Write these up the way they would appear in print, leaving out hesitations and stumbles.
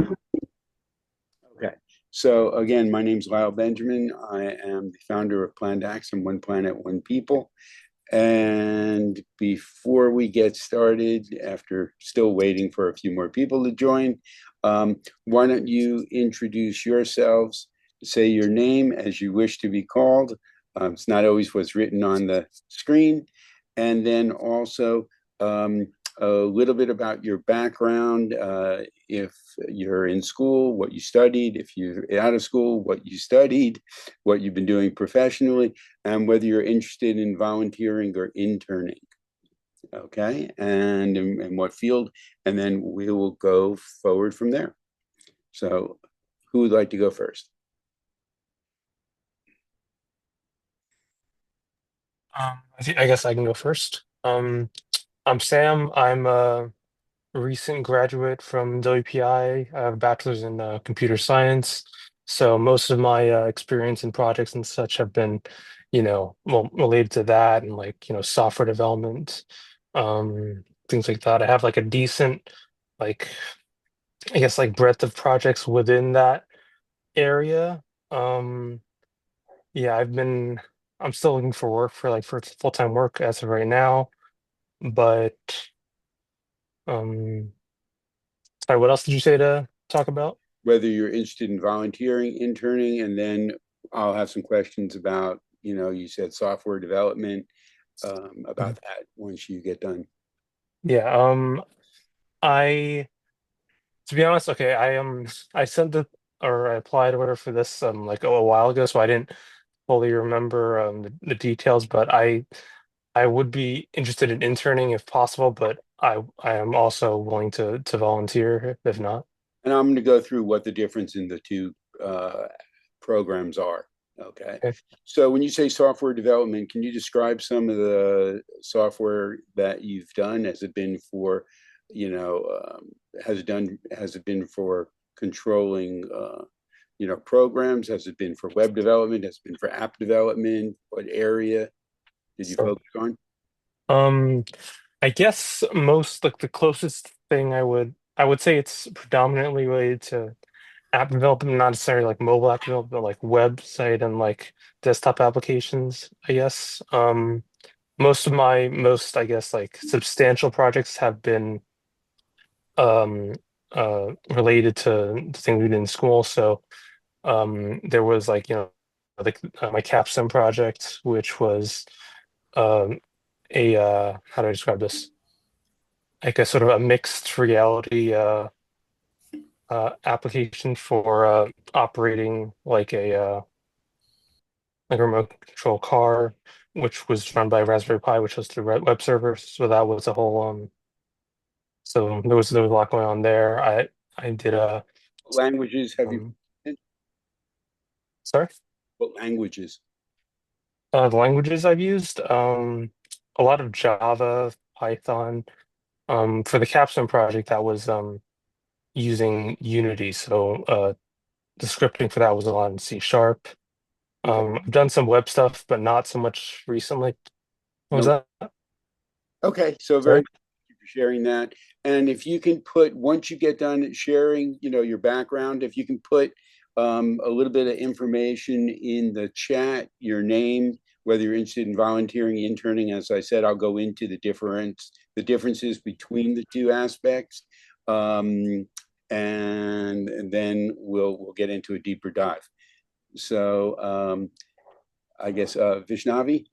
Okay. So again, my name's Lyle Benjamin. I am the founder of Planned Action, One Planet, One People. And before we get started, after still waiting for a few more people to join, why don't you introduce yourselves, say your name as you wish to be called. It's not always what's written on the screen. And then also um, a little bit about your background, if you're in school, what you studied, if you're out of school, what you studied, what you've been doing professionally, and whether you're interested in volunteering or interning. Okay, and in what field, and then we will go forward from there. So, who would like to go first? I guess I can go first. I'm Sam. I'm a recent graduate from WPI. I have a bachelor's in computer science. So most of my experience and projects and such have been, well, related to that and software development, things like that. I have like a decent, like, I guess like breadth of projects within that area. Um, yeah, I'm still looking for work for full-time work as of right now. But um, sorry, what else did you say to talk about? Whether you're interested in volunteering, interning, and then I'll have some questions about, you said software development, about Mhm. that once you get done. Yeah, I to be honest, okay, I sent the or I applied or whatever for this like a while ago, so I didn't fully remember the details, but I would be interested in interning if possible, but I am also willing to volunteer if not. And I'm going to go through what the difference in the two uh, programs are. Okay. Okay. So when you say software development, can you describe some of the software that you've done? Has it been for, has it been for controlling, programs? Has it been for web development? Has it been for app development? What area did you So focus on? um I guess most like the closest thing I would say it's predominantly related to app development, not necessarily like mobile app development, but like website and like desktop applications, I guess. Most of my most, I guess, like substantial projects have been um related to things we did in school. So there was like my capstone project, which was um a how do I describe this? Like a sort of a mixed reality application for operating like a remote control car, which was run by Raspberry Pi, which was through web servers. So that was a whole so there was a lot going on there. I did a What languages have you? um sorry. What languages? The languages I've used, a lot of Java, Python. For the capstone project, that was using Unity. So the scripting for that was a lot in C sharp. Okay. I've done some web stuff, but not so much recently. What was No. that? Okay. So very Sorry. much thank you for sharing that. And if you can put, once you get done sharing, your background, if you can put a little bit of information in the chat, your name, whether you're interested in volunteering, interning, as I said, I'll go into the differences between the two aspects. Um, and then we'll get into a deeper dive. So I guess Vishnavi.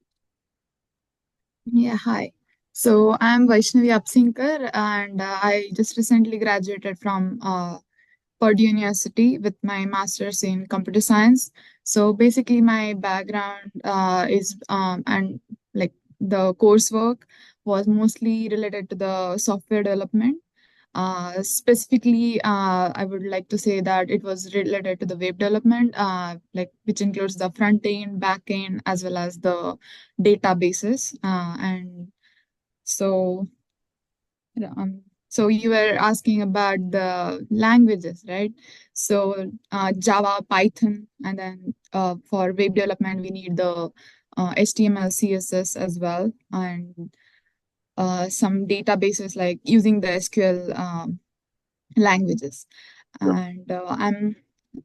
Yeah, hi. So I'm Vaishnavi Apsinkar, and I just recently graduated from Purdue University with my master's in computer science. So basically, my background is and like the coursework was mostly related to the software development. Specifically, I would like to say that it was related to the web development, like which includes the front end, back end, as well as the databases. And so, so you were asking about the languages, right? So Java, Python, and then for web development, we need the HTML, CSS as well, and some databases like using the SQL languages. Sure. and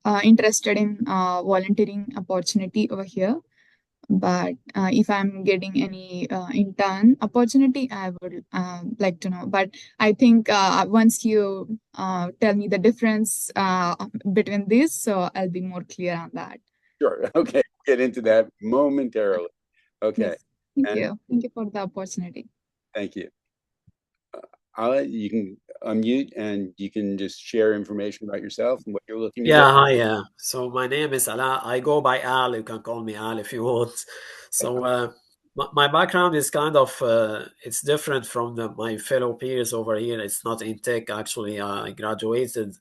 I'm interested in volunteering opportunity over here. But if I'm getting any intern opportunity, I would like to know. But I think once you tell me the difference between these, so I'll be more clear on that. Sure. Okay. Get into that momentarily. Okay. Yes. Thank And you. Thank you for the opportunity. thank you. You can unmute and you can just share information about yourself and what you're looking to do. Yeah, hi. So my name is Ala. I go by Al. You can call me Al if you want. So my background is kind of it's different from my fellow peers over here. It's not in tech actually. I graduated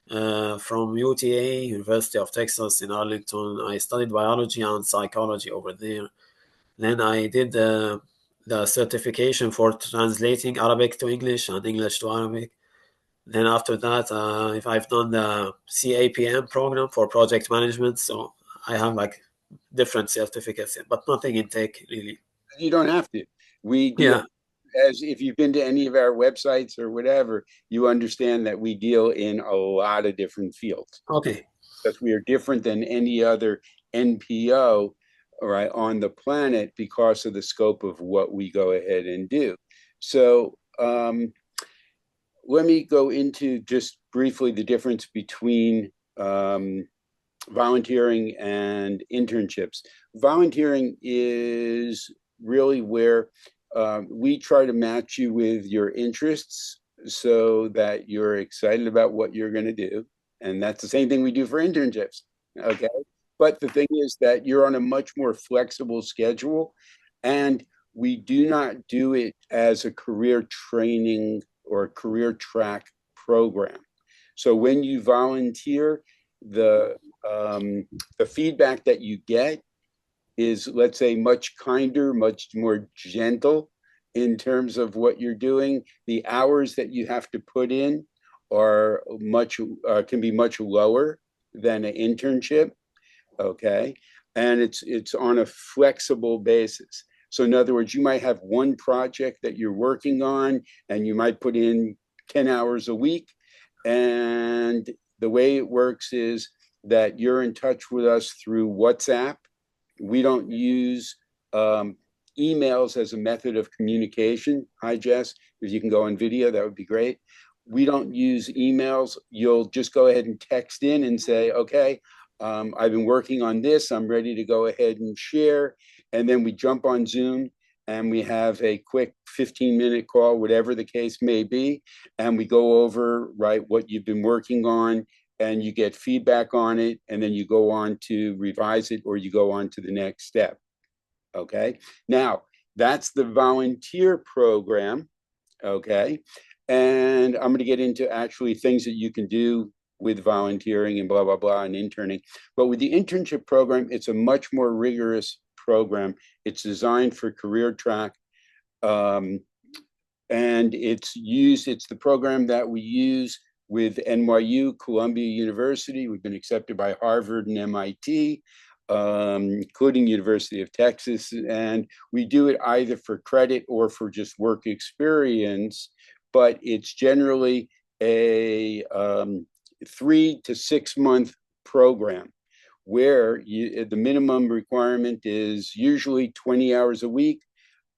from UTA, University of Texas in Arlington. I studied biology and psychology over there. Then I did the certification for translating Arabic to English and English to Arabic. Then after that, if I've done the CAPM program for project management, so I have like different certificates, but nothing in tech really. You don't have to. We deal, Yeah. as if you've been to any of our websites or whatever, you understand that we deal in a lot of different fields. Okay. Because we are different than any other NPO, right, on the planet because of the scope of what we go ahead and do. So let me go into just briefly the difference between volunteering and internships. Volunteering is really where we try to match you with your interests so that you're excited about what you're going to do. And that's the same thing we do for internships. Okay. But the thing is that you're on a much more flexible schedule, and we do not do it as a career training or a career track program. So when you volunteer, the the feedback that you get is, let's say, much kinder, much more gentle in terms of what you're doing. The hours that you have to put in are much can be much lower than an internship. Okay, and it's on a flexible basis. So in other words, you might have one project that you're working on, and you might put in 10 hours a week. And the way it works is that you're in touch with us through WhatsApp. We don't use emails as a method of communication. Hi, Jess. If you can go on video, that would be great. We don't use emails. You'll just go ahead and text in and say, okay, I've been working on this. I'm ready to go ahead and share. And then we jump on Zoom and we have a quick 15-minute call, whatever the case may be. And we go over, right, what you've been working on, and you get feedback on it. And then you go on to revise it, or you go on to the next step. Okay. Now, that's the volunteer program. Okay. And I'm going to get into actually things that you can do with volunteering and blah, blah, blah, and interning. But with the internship program, it's a much more rigorous program. It's designed for career track. And it's the program that we use with NYU, Columbia University. We've been accepted by Harvard and MIT, including University of Texas. And we do it either for credit or for just work experience. But it's generally a 3 to 6 month program where the minimum requirement is usually 20 hours a week.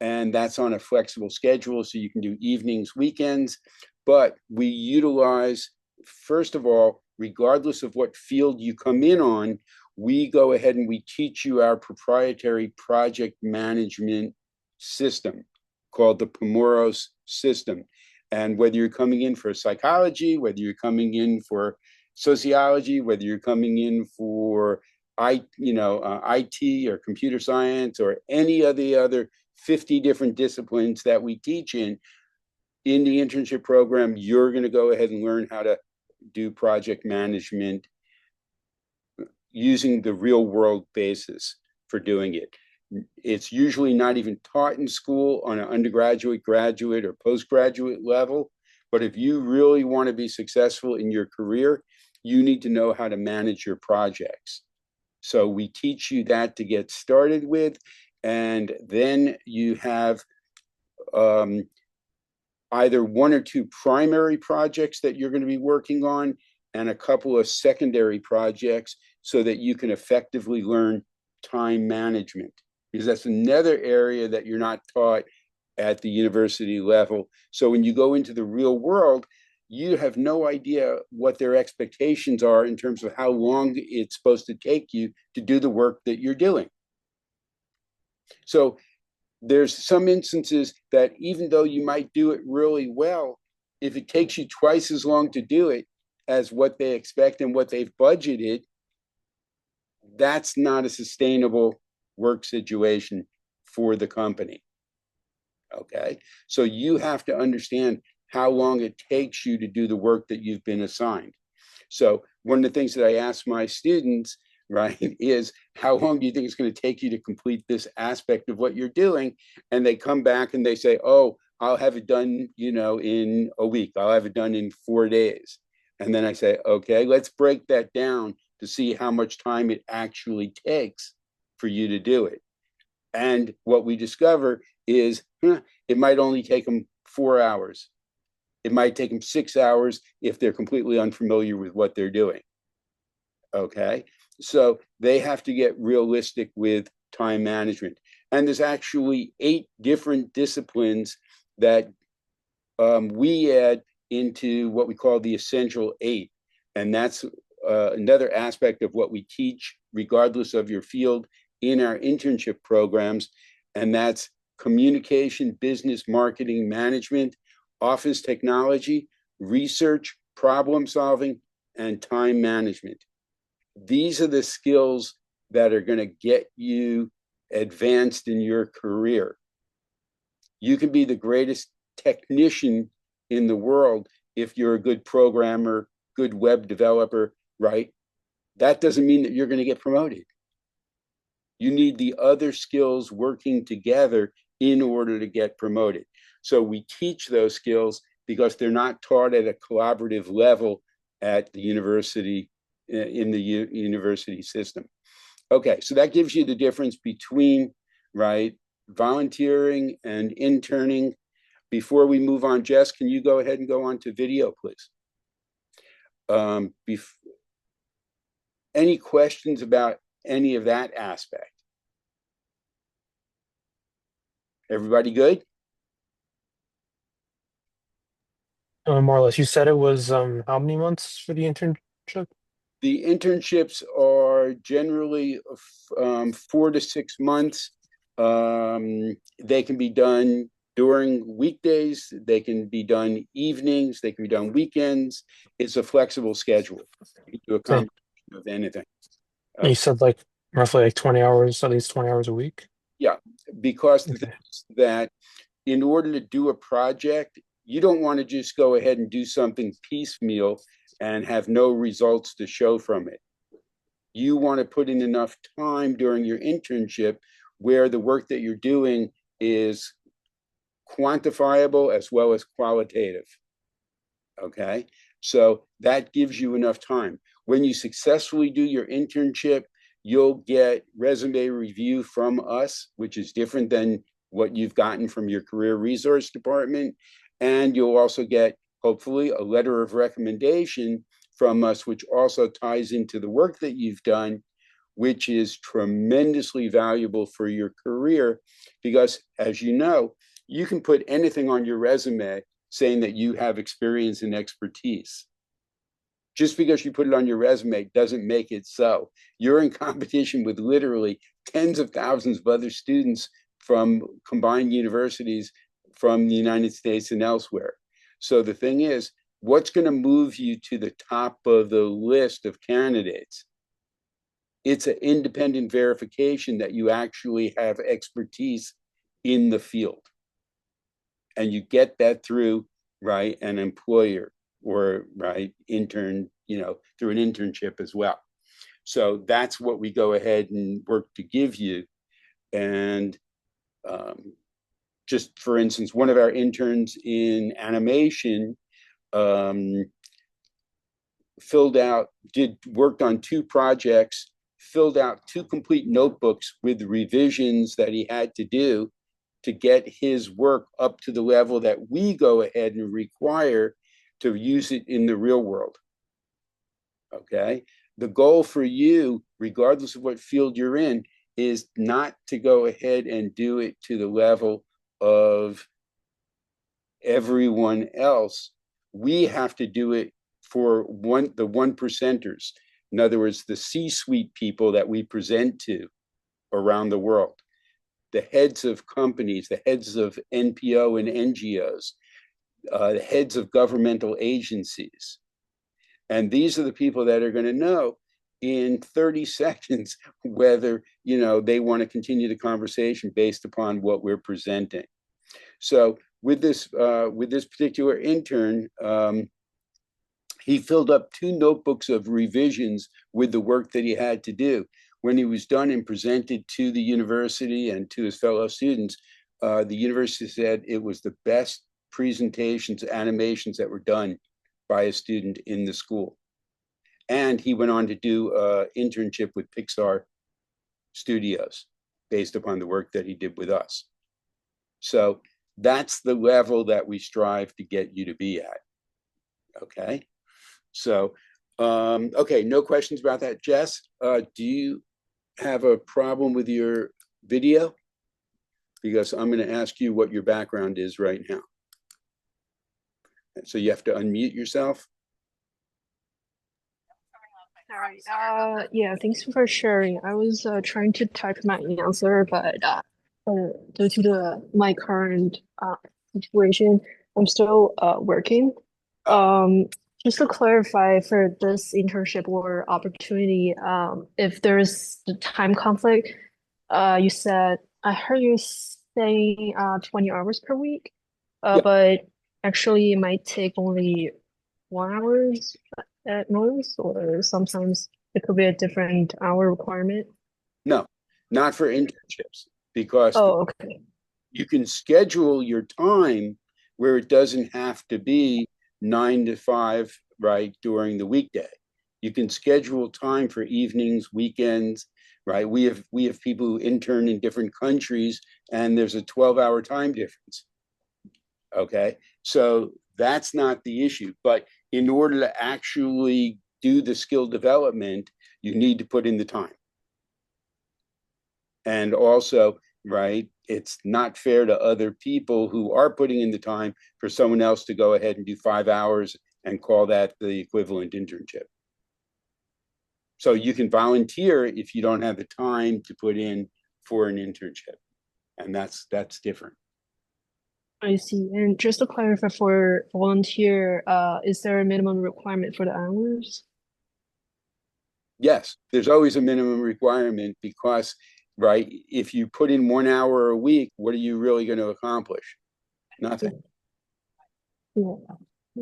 And that's on a flexible schedule, so you can do evenings, weekends. But we utilize, first of all, regardless of what field you come in on, we go ahead and we teach you our proprietary project management system called the Pomoros system. And whether you're coming in for psychology, whether you're coming in for sociology, whether you're coming in for IT or computer science or any of the other 50 different disciplines that we teach in the internship program, you're going to go ahead and learn how to do project management using the real world basis for doing it. It's usually not even taught in school on an undergraduate, graduate, or postgraduate level. But if you really want to be successful in your career, you need to know how to manage your projects. So we teach you that to get started with. And then you have either one or two primary projects that you're going to be working on. and a couple of secondary projects so that you can effectively learn time management, because that's another area that you're not taught at the university level. So when you go into the real world, you have no idea what their expectations are in terms of how long it's supposed to take you to do the work that you're doing. So there's some instances that even though you might do it really well, if it takes you twice as long to do it as what they expect and what they've budgeted, that's not a sustainable work situation for the company. Okay, so you have to understand how long it takes you to do the work that you've been assigned. So one of the things that I ask my students, right, is how long do you think it's going to take you to complete this aspect of what you're doing? And they come back and they say, oh, I'll have it done, in a week. I'll have it done in 4 days. And then I say, okay, let's break that down to see how much time it actually takes for you to do it. And what we discover is it might only take them 4 hours. It might take them 6 hours if they're completely unfamiliar with what they're doing. Okay, so they have to get realistic with time management. And there's actually 8 different disciplines that we add into what we call the essential 8. And that's another aspect of what we teach, regardless of your field, in our internship programs. And that's communication, business, marketing, management, office technology, research, problem solving, and time management. These are the skills that are going to get you advanced in your career. You can be the greatest technician in the world if you're a good programmer, good web developer, right? That doesn't mean that you're going to get promoted. You need the other skills working together in order to get promoted. So we teach those skills because they're not taught at a collaborative level at the university, in the university system. Okay, so that gives you the difference between, right, volunteering and interning. Before we move on, Jess, can you go ahead and go on to video, please? Any questions about any of that aspect? Everybody good? More or less. You said it was how many months for the internship? The internships are generally 4 to 6 months. They can be done during weekdays. They can be done evenings. They can be done weekends. It's a flexible schedule. You can do a combination of anything. You said like roughly like 20 hours, at least 20 hours a week? Yeah, because the Okay. thing is that in order to do a project, you don't want to just go ahead and do something piecemeal and have no results to show from it. You want to put in enough time during your internship where the work that you're doing is quantifiable as well as qualitative. Okay, so that gives you enough time. When you successfully do your internship, you'll get resume review from us, which is different than what you've gotten from your career resource department. And you'll also get, hopefully, a letter of recommendation from us, which also ties into the work that you've done, which is tremendously valuable for your career. Because as you know, you can put anything on your resume saying that you have experience and expertise. Just because you put it on your resume doesn't make it so. You're in competition with literally tens of thousands of other students from combined universities from the United States and elsewhere. So the thing is, what's going to move you to the top of the list of candidates? It's an independent verification that you actually have expertise in the field. And you get that through, right, an employer or, right, intern, through an internship as well. So that's what we go ahead and work to give you. And just for instance, one of our interns in animation worked on 2 projects, filled out 2 complete notebooks with revisions that he had to do to get his work up to the level that we go ahead and require to use it in the real world. Okay. The goal for you, regardless of what field you're in, is not to go ahead and do it to the level of everyone else. We have to do it for the one percenters. In other words, the C-suite people that we present to around the world, the heads of companies, the heads of NPO and NGOs, the heads of governmental agencies. And these are the people that are going to know in 30 seconds whether they want to continue the conversation based upon what we're presenting. So with this particular intern, he filled up 2 notebooks of revisions with the work that he had to do. When he was done and presented to the university and to his fellow students, the university said it was the best presentations, animations that were done by a student in the school. And he went on to do an internship with Pixar Studios based upon the work that he did with us. So that's the level that we strive to get you to be at. Okay. So, okay, no questions about that. Jess, do you have a problem with your video? Because I'm going to ask you what your background is right now. So you have to unmute yourself. All right. Yeah, thanks for sharing. I was trying to type my answer, but due to my current situation, I'm still working. Just to clarify for this internship or opportunity, if there's the time conflict, I heard you saying 20 hours per week, Yeah. but actually it might take only 1 hour at most, or sometimes it could be a different hour requirement. No, not for internships, because Okay. you can schedule your time where it doesn't have to be 9 to 5, right, during the weekday. You can schedule time for evenings, weekends, right? We have people who intern in different countries, and there's a 12-hour time difference. Okay, so that's not the issue. But in order to actually do the skill development, you need to put in the time. And also, right, it's not fair to other people who are putting in the time for someone else to go ahead and do 5 hours and call that the equivalent internship. So you can volunteer if you don't have the time to put in for an internship. And that's different. I see. And just to clarify for volunteer, is there a minimum requirement for the hours? Yes, there's always a minimum requirement because, right, if you put in 1 hour a week, what are you really going to accomplish? Nothing. Yeah.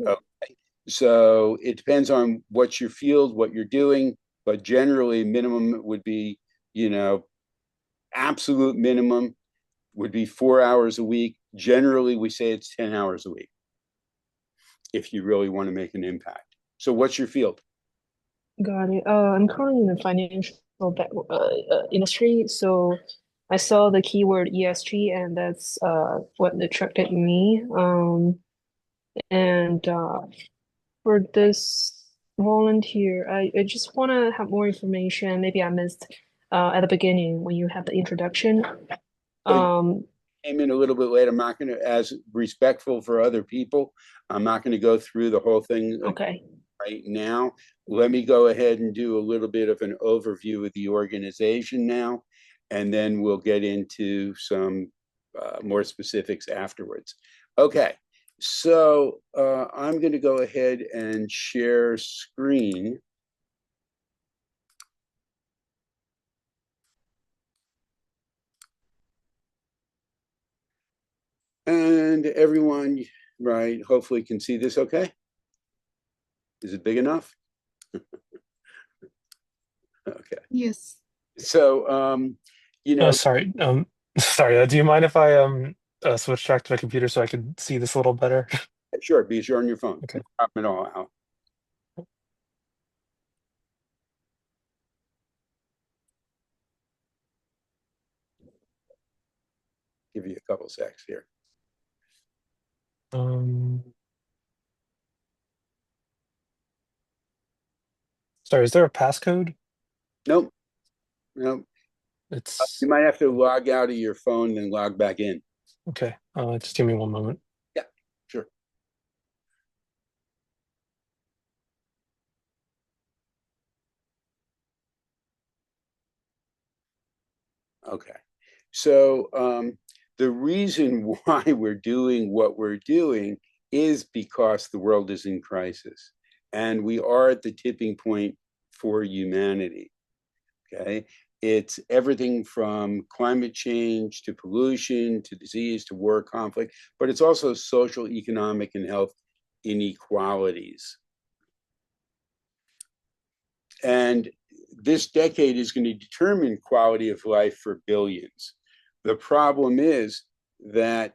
Okay. So it depends on what's your field, what you're doing, but generally minimum would be, absolute minimum would be 4 hours a week. Generally, we say it's 10 hours a week if you really want to make an impact. So what's your field? Got it. I'm currently in the financial industry, so I saw the keyword ESG, and that's what attracted me. And for this volunteer, I just want to have more information. Maybe I missed at the beginning when you have the introduction. Came in a little bit late. I'm not going to, as respectful for other people, I'm not going to go through the whole thing Okay. right now. Let me go ahead and do a little bit of an overview of the organization now, and then we'll get into some more specifics afterwards. Okay, so I'm going to go ahead and share screen. And everyone, right, hopefully can see this okay. Is it big enough? Okay. Yes. So, Sorry. Sorry. Do you mind if I switch back to my computer so I could see this a little better? Sure, because you're on your phone. Okay. No problem at all, Al. Give you a couple secs here. Sorry, is there a passcode? Nope, nope. It's You might have to log out of your phone and log back in. okay. Just give me one moment. Yeah, sure. Okay. So the reason why we're doing what we're doing is because the world is in crisis. And we are at the tipping point for humanity. Okay. It's everything from climate change to pollution to disease to war, conflict, but it's also social, economic, and health inequalities. And this decade is going to determine quality of life for billions. The problem is that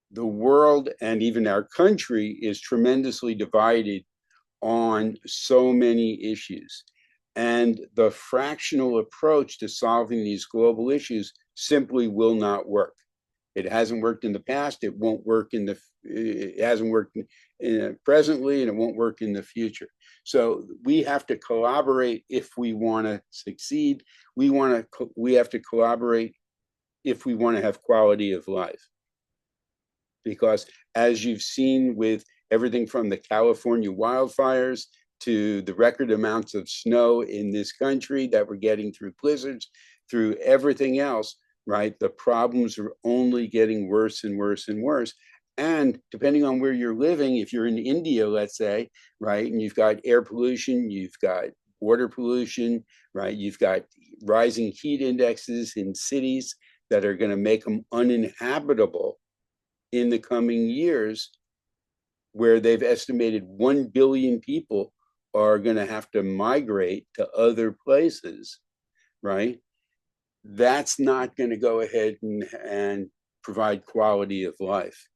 the world and even our country is tremendously divided on so many issues. And the fractional approach to solving these global issues simply will not work. It hasn't worked in the past. It won't work in the. It hasn't worked presently, and it won't work in the future. So we have to collaborate if we want to succeed. We have to collaborate if we want to have quality of life. Because as you've seen with everything from the California wildfires to the record amounts of snow in this country that we're getting through blizzards, through everything else, right? The problems are only getting worse and worse and worse. And depending on where you're living, if you're in India, let's say, right, and you've got air pollution, you've got water pollution, right, you've got rising heat indexes in cities that are going to make them uninhabitable in the coming years, where they've estimated 1 billion people are going to have to migrate to other places, right? That's not going to go ahead and provide quality of life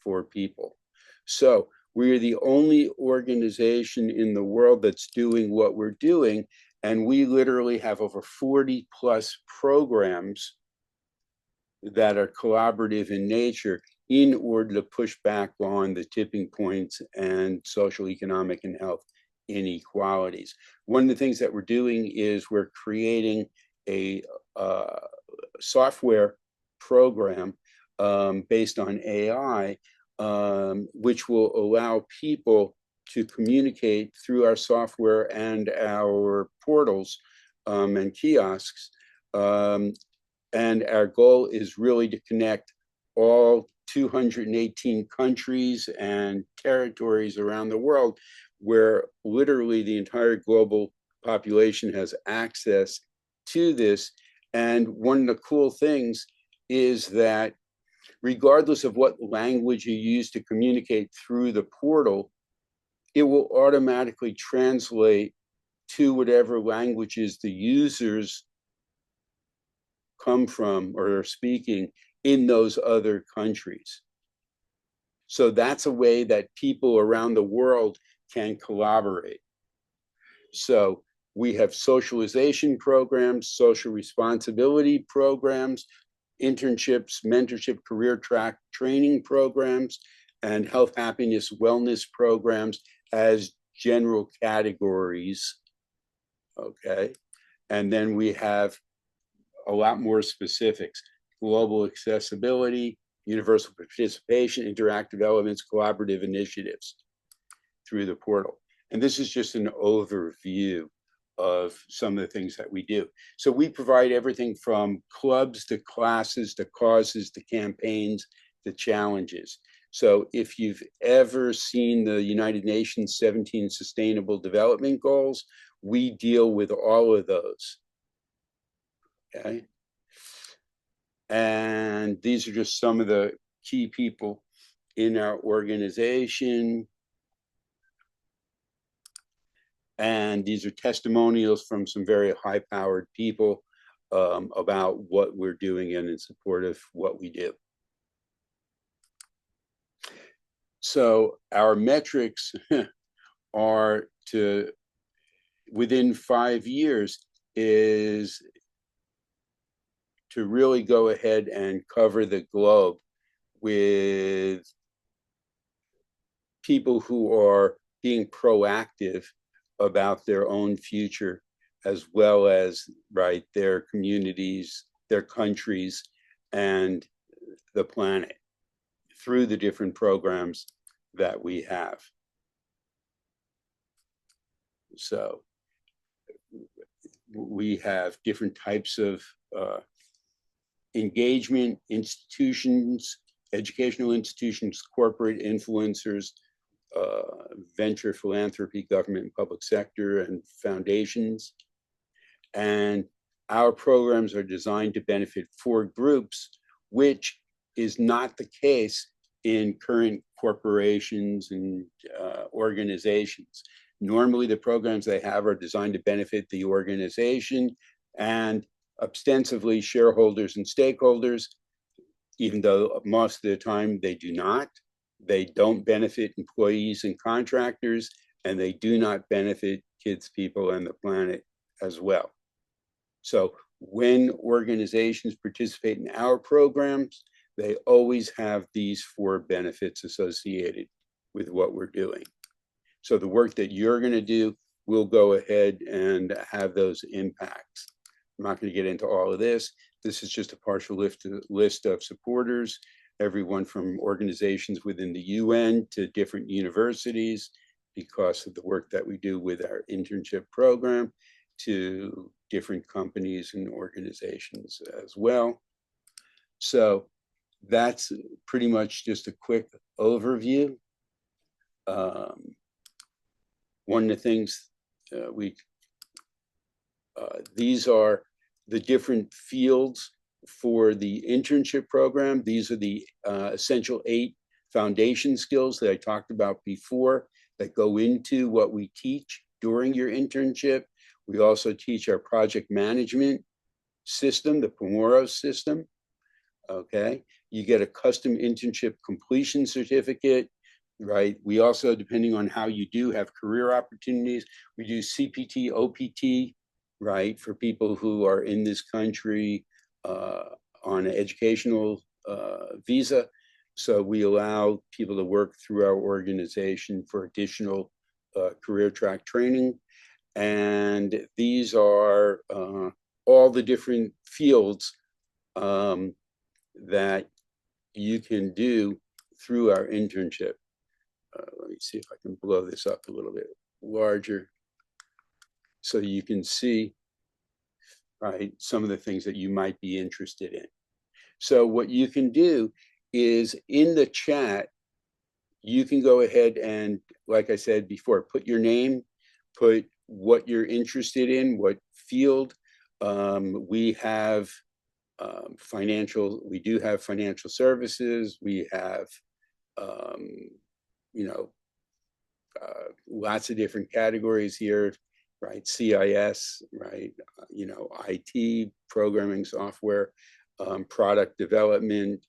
for people. So we're the only organization in the world that's doing what we're doing. And we literally have over 40 plus programs that are collaborative in nature in order to push back on the tipping points and social, economic, and health inequalities. One of the things that we're doing is we're creating a software program based on AI, which will allow people to communicate through our software and our portals and kiosks. And our goal is really to connect all 218 countries and territories around the world, where literally the entire global population has access to this. And one of the cool things is that regardless of what language you use to communicate through the portal, it will automatically translate to whatever languages the users come from or are speaking in those other countries. So that's a way that people around the world can collaborate. So we have socialization programs, social responsibility programs, internships, mentorship, career track training programs, and health, happiness, wellness programs as general categories. Okay. And then we have a lot more specifics: global accessibility, universal participation, interactive elements, collaborative initiatives through the portal. And this is just an overview of some of the things that we do. So we provide everything from clubs to classes to causes to campaigns to challenges. So if you've ever seen the United Nations 17 Sustainable Development Goals, we deal with all of those. Okay. And these are just some of the key people in our organization. And these are testimonials from some very high-powered people about what we're doing and in support of what we do. So our metrics are to, within 5 years, is to really go ahead and cover the globe with people who are being proactive about their own future, as well as, right, their communities, their countries, and the planet through the different programs that we have. So we have different types of engagement, institutions, educational institutions, corporate influencers, venture philanthropy, government and public sector, and foundations. And our programs are designed to benefit 4 groups, which is not the case in current corporations and organizations. Normally, the programs they have are designed to benefit the organization and ostensibly shareholders and stakeholders, even though most of the time they do not. They don't benefit employees and contractors, and they do not benefit kids, people, and the planet as well. So when organizations participate in our programs, they always have these 4 benefits associated with what we're doing. So the work that you're going to do will go ahead and have those impacts. I'm not going to get into all of this. This is just a partial list of supporters, everyone from organizations within the UN to different universities, because of the work that we do with our internship program, to different companies and organizations as well. So that's pretty much just a quick overview. One of the things these are the different fields for the internship program. These are the essential 8 foundation skills that I talked about before that go into what we teach during your internship. We also teach our project management system, the Pomoro system. Okay, you get a custom internship completion certificate, right? We also, depending on how you do, have career opportunities. We do CPT, OPT, right, for people who are in this country on an educational visa. So we allow people to work through our organization for additional career track training. And these are all the different fields that you can do through our internship. Let me see if I can blow this up a little bit larger so you can see, right, some of the things that you might be interested in. So what you can do is in the chat, you can go ahead and, like I said before, put your name, put what you're interested in, what field. We have we do have financial services. We have, lots of different categories here, right? CIS, right? IT, programming software, product development.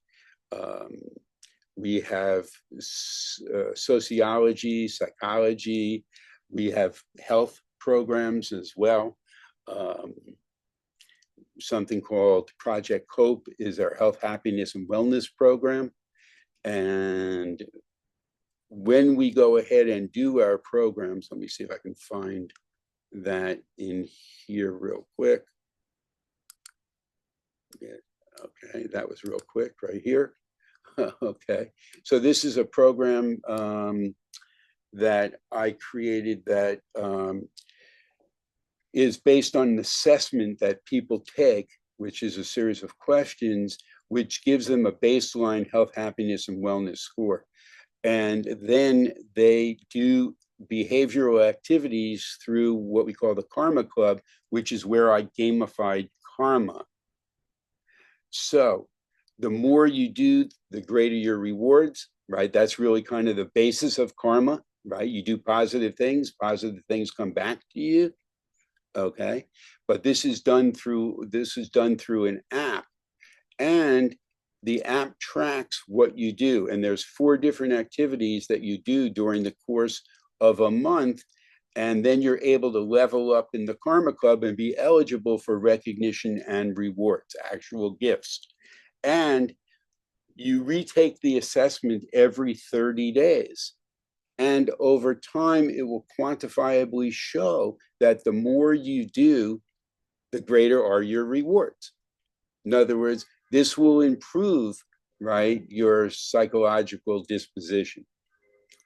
We have sociology, psychology. We have health programs as well. Something called Project Cope is our health, happiness, and wellness program. And when we go ahead and do our programs, let me see if I can find that in here real quick. Yeah, okay, that was real quick right here. Okay, so this is a program that I created that is based on an assessment that people take, which is a series of questions, which gives them a baseline health, happiness, and wellness score. And then they do behavioral activities through what we call the Karma Club, which is where I gamified karma. So the more you do, the greater your rewards, right? That's really kind of the basis of karma, right? You do positive things come back to you. Okay, but this is done through an app, and the app tracks what you do. And there's 4 different activities that you do during the course of a month, and then you're able to level up in the Karma Club and be eligible for recognition and rewards, actual gifts. And you retake the assessment every 30 days. And over time, it will quantifiably show that the more you do, the greater are your rewards. In other words, this will improve, right, your psychological disposition.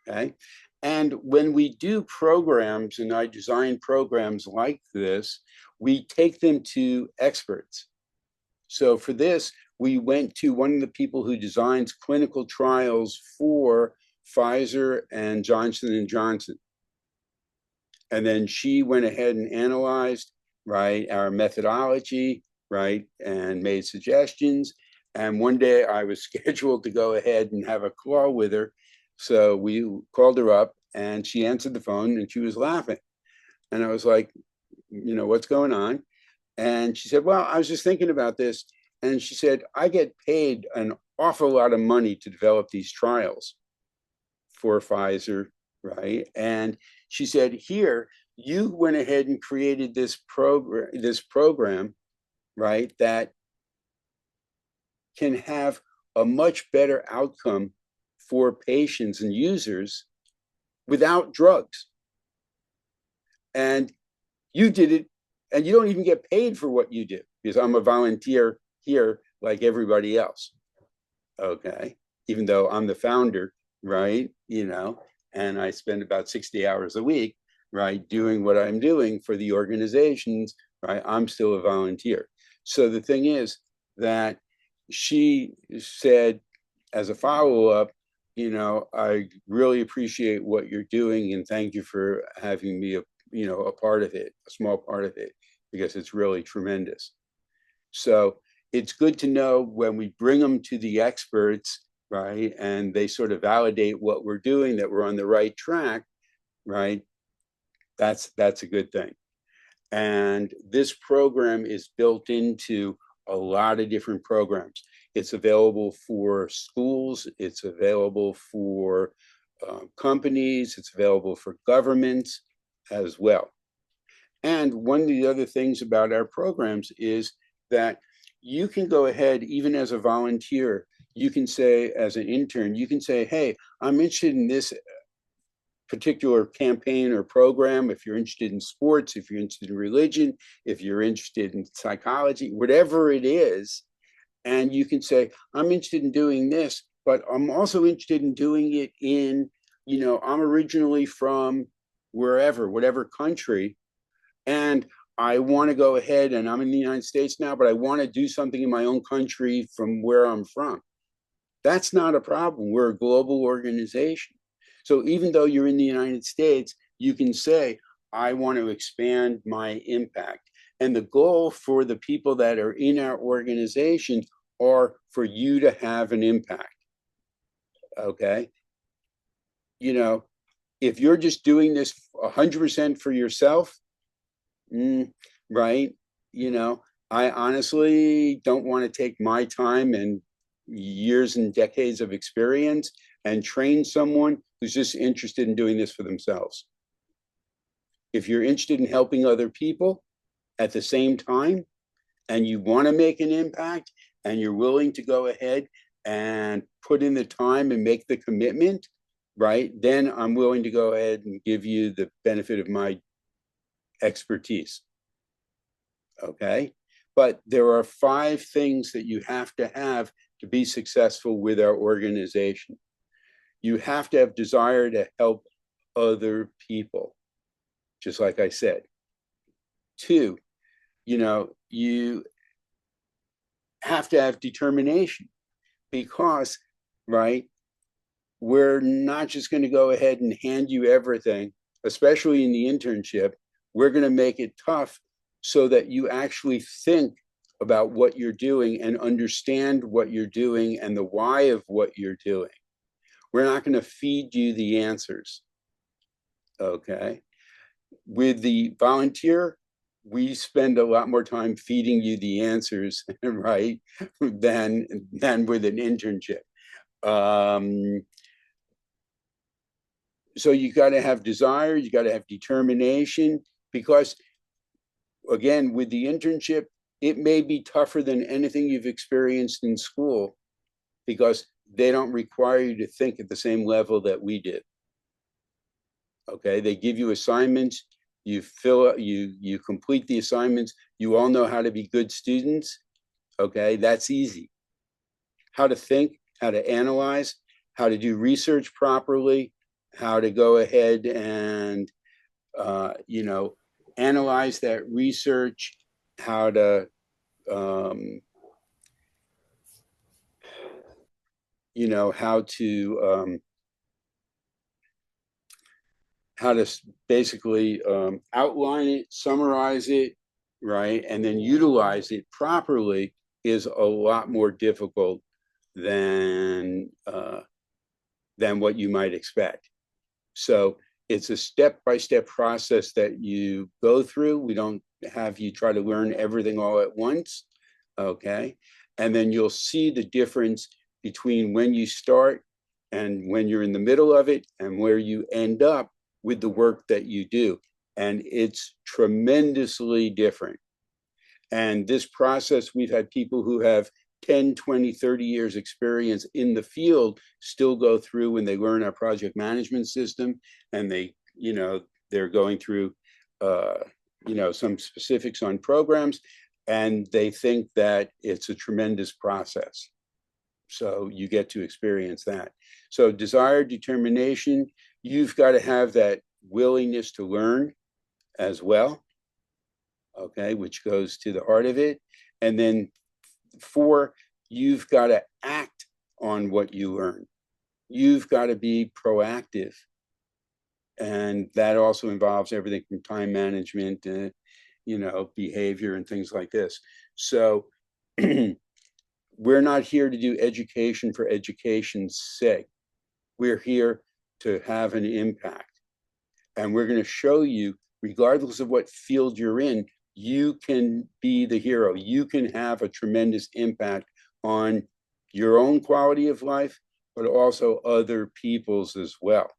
Okay. And when we do programs, and I design programs like this, we take them to experts. So for this, we went to one of the people who designs clinical trials for Pfizer and Johnson and Johnson. And then she went ahead and analyzed, right, our methodology, right, and made suggestions. And one day I was scheduled to go ahead and have a call with her. So we called her up and she answered the phone and she was laughing. And I was like, you know, what's going on? And she said, well, I was just thinking about this. And she said, I get paid an awful lot of money to develop these trials for Pfizer, right? And she said, here, you went ahead and created this program, right, that can have a much better outcome for patients and users without drugs. And you did it, and you don't even get paid for what you do, because I'm a volunteer here like everybody else. Okay. Even though I'm the founder, right? You know, and I spend about 60 hours a week, right, doing what I'm doing for the organizations, right? I'm still a volunteer. So the thing is that she said, as a follow-up, you know, I really appreciate what you're doing and thank you for having me, a part of it, a small part of it, because it's really tremendous. So it's good to know when we bring them to the experts, right, and they sort of validate what we're doing, that we're on the right track, right? That's a good thing. And this program is built into a lot of different programs. It's available for schools, it's available for companies, it's available for governments as well. And one of the other things about our programs is that you can go ahead, even as a volunteer, you can say, as an intern, you can say, hey, I'm interested in this particular campaign or program. If you're interested in sports, if you're interested in religion, if you're interested in psychology, whatever it is, and you can say, I'm interested in doing this, but I'm also interested in doing it in, I'm originally from wherever, whatever country, and I want to go ahead, and I'm in the United States now, but I want to do something in my own country from where I'm from. That's not a problem. We're a global organization. So even though you're in the United States, you can say, I want to expand my impact. And the goal for the people that are in our organization are for you to have an impact. Okay? If you're just doing this 100% for yourself, right? I honestly don't want to take my time and years and decades of experience and train someone who's just interested in doing this for themselves. If you're interested in helping other people at the same time, and you want to make an impact, and you're willing to go ahead and put in the time and make the commitment, right? Then I'm willing to go ahead and give you the benefit of my expertise. Okay? But there are 5 things that you have to be successful with our organization. You have to have desire to help other people, just like I said. 2, you have to have determination, because, right, we're not just going to go ahead and hand you everything, especially in the internship. We're going to make it tough so that you actually think about what you're doing and understand what you're doing and the why of what you're doing. We're not going to feed you the answers. Okay? With the volunteer, we spend a lot more time feeding you the answers, right, than with an internship. So you got to have desire, you got to have determination, because again, with the internship, it may be tougher than anything you've experienced in school, because they don't require you to think at the same level that we did. Okay, they give you assignments, you complete the assignments, you all know how to be good students. Okay, that's easy. How to think, how to analyze, how to do research properly, how to go ahead and analyze that research, how to how to basically outline it, summarize it, right, and then utilize it properly is a lot more difficult than what you might expect. So it's a step-by-step process that you go through. We don't have you try to learn everything all at once, okay? And then you'll see the difference between when you start and when you're in the middle of it and where you end up with the work that you do. And it's tremendously different. And this process, we've had people who have 10, 20, 30 years experience in the field still go through when they learn our project management system, and they're going through some specifics on programs, and they think that it's a tremendous process. So you get to experience that. So desire, determination, you've got to have that willingness to learn as well, okay, which goes to the heart of it. And then 4, you've got to act on what you learn. You've got to be proactive. And that also involves everything from time management to, behavior and things like this. So we're not here to do education for education's sake. We're here to have an impact. And we're going to show you, regardless of what field you're in, you can be the hero. You can have a tremendous impact on your own quality of life, but also other people's as well.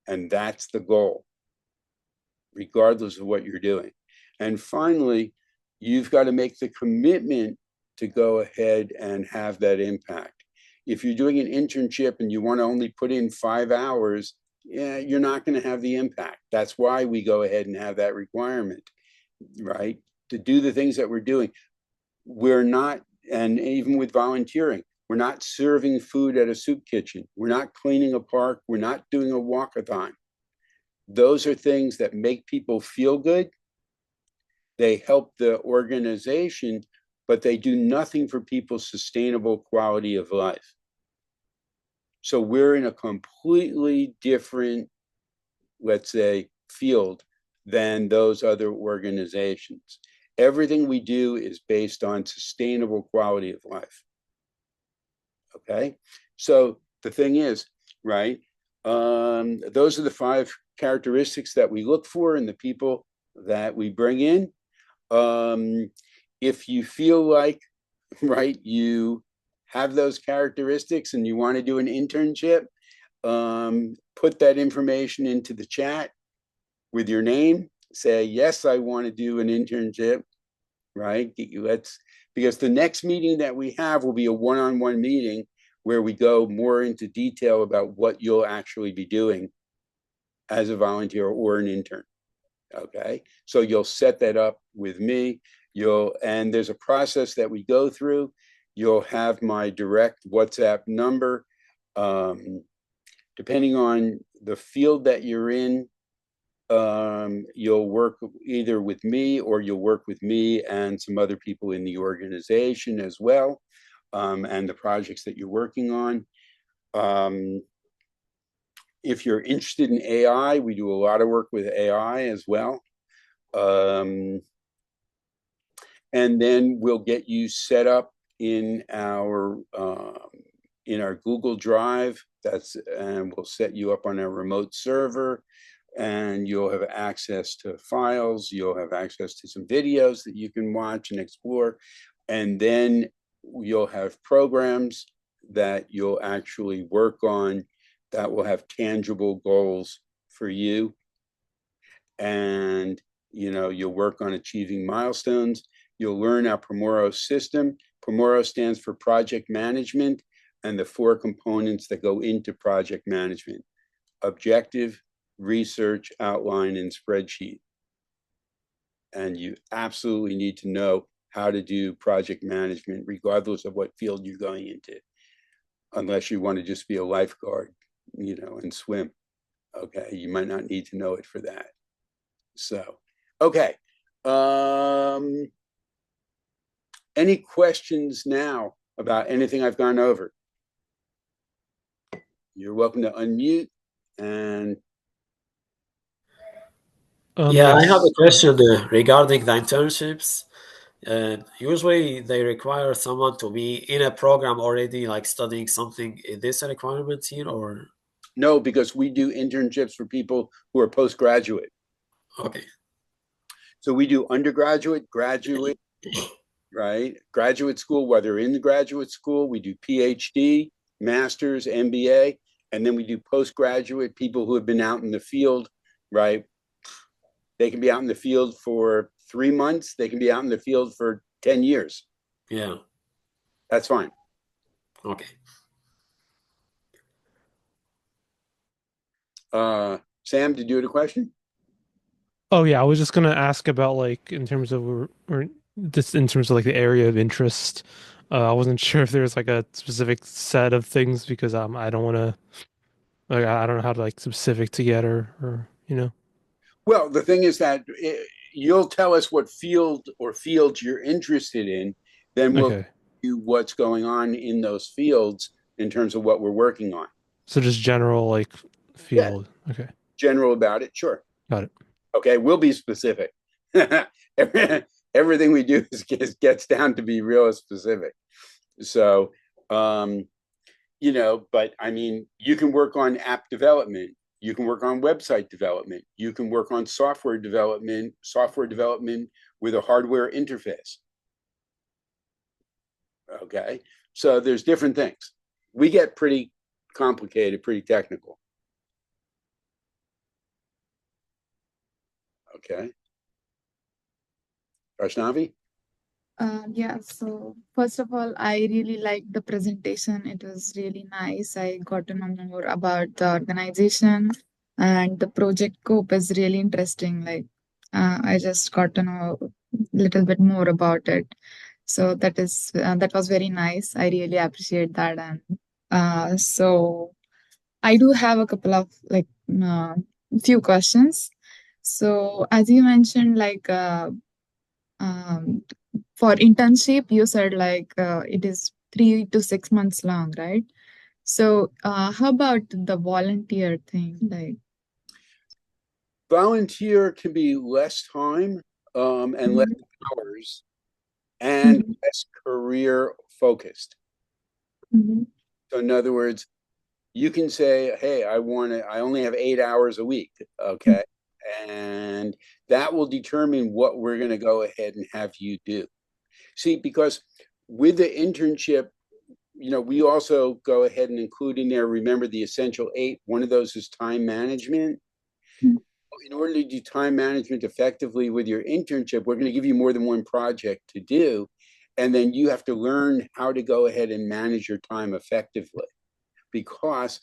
And that's the goal, regardless of what you're doing. And finally, you've got to make the commitment to go ahead and have that impact. If you're doing an internship and you want to only put in 5 hours, you're not going to have the impact. That's why we go ahead and have that requirement, right? To do the things that we're doing. We're not, and even with volunteering, we're not serving food at a soup kitchen. We're not cleaning a park. We're not doing a walkathon. Those are things that make people feel good. They help the organization, but they do nothing for people's sustainable quality of life. So we're in a completely different, let's say, field than those other organizations. Everything we do is based on sustainable quality of life. Okay, so the thing is, right, those are the 5 characteristics that we look for in the people that we bring in. If you feel like, right, you have those characteristics and you want to do an internship, put that information into the chat with your name. Say, yes, I want to do an internship, right? Because the next meeting that we have will be a one-on-one meeting where we go more into detail about what you'll actually be doing as a volunteer or an intern. Okay, so you'll set that up with me. And there's a process that we go through. You'll have my direct WhatsApp number. Depending on the field that you're in, you'll work either with me or you'll work with me and some other people in the organization as well, and the projects that you're working on. If you're interested in AI, we do a lot of work with AI as well. And then we'll get you set up in our Google Drive. And we'll set you up on our remote server, and you'll have access to files. You'll have access to some videos that you can watch and explore. And then you'll have programs that you'll actually work on that will have tangible goals for you. And, you'll work on achieving milestones. You'll learn our Promoro system. Promoro stands for project management, and the 4 components that go into project management: objective, research outline and spreadsheet. And you absolutely need to know how to do project management, regardless of what field you're going into, unless you want to just be a lifeguard, and swim. Okay, you might not need to know it for that. So, okay. Any questions now about anything I've gone over? You're welcome to unmute and. Yeah, I have a Yes. question regarding the internships. Usually they require someone to be in a program already, like studying something. Is this a requirement here or? No, because we do internships for people who are postgraduate. Okay. So we do undergraduate, graduate, right? Graduate school, whether in the graduate school, we do PhD, master's, MBA, and then we do postgraduate, people who have been out in the field, right? They can be out in the field for 3 months. They can be out in the field for 10 years. Yeah. That's fine. Okay. Sam, did you have a question? Oh yeah, I was just gonna ask about like in terms of or just in terms of like the area of interest. I wasn't sure if there's like a specific set of things because I don't want to like I don't know how to like specific to get or Well, the thing is that you'll tell us what field or fields you're interested in, then we'll Okay. do what's going on in those fields in terms of what we're working on. So just general like Yeah, field. Okay. general about it, sure. Got it. Okay, we'll be specific. Everything we do gets down to be real specific. So, but I mean, you can work on app development. You can work on website development. You can work on software development with a hardware interface. Okay, so there's different things. We get pretty complicated, pretty technical. Okay. Vaishnavi? Yeah, so first of all, I really liked the presentation. It was really nice. I got to know more about the organization and the project scope is really interesting. Like, I just got to know a little bit more about it. So that was very nice. I really appreciate that. And so I do have a couple of few questions. So as you mentioned, um, for internship, you said it is 3 to 6 months long, right? So how about the volunteer thing? Volunteer can be less time and less Mhm, hours and mhm, less career focused. mhm, So in other words, you can say, hey, I only have 8 hours a week. Okay. And that will determine what we're going to go ahead and have you do. See, because with the internship, we also go ahead and include in there, remember the essential 8. One of those is time management. mhm, In order to do time management effectively with your internship, we're going to give you more than one project to do. And then you have to learn how to go ahead and manage your time effectively, because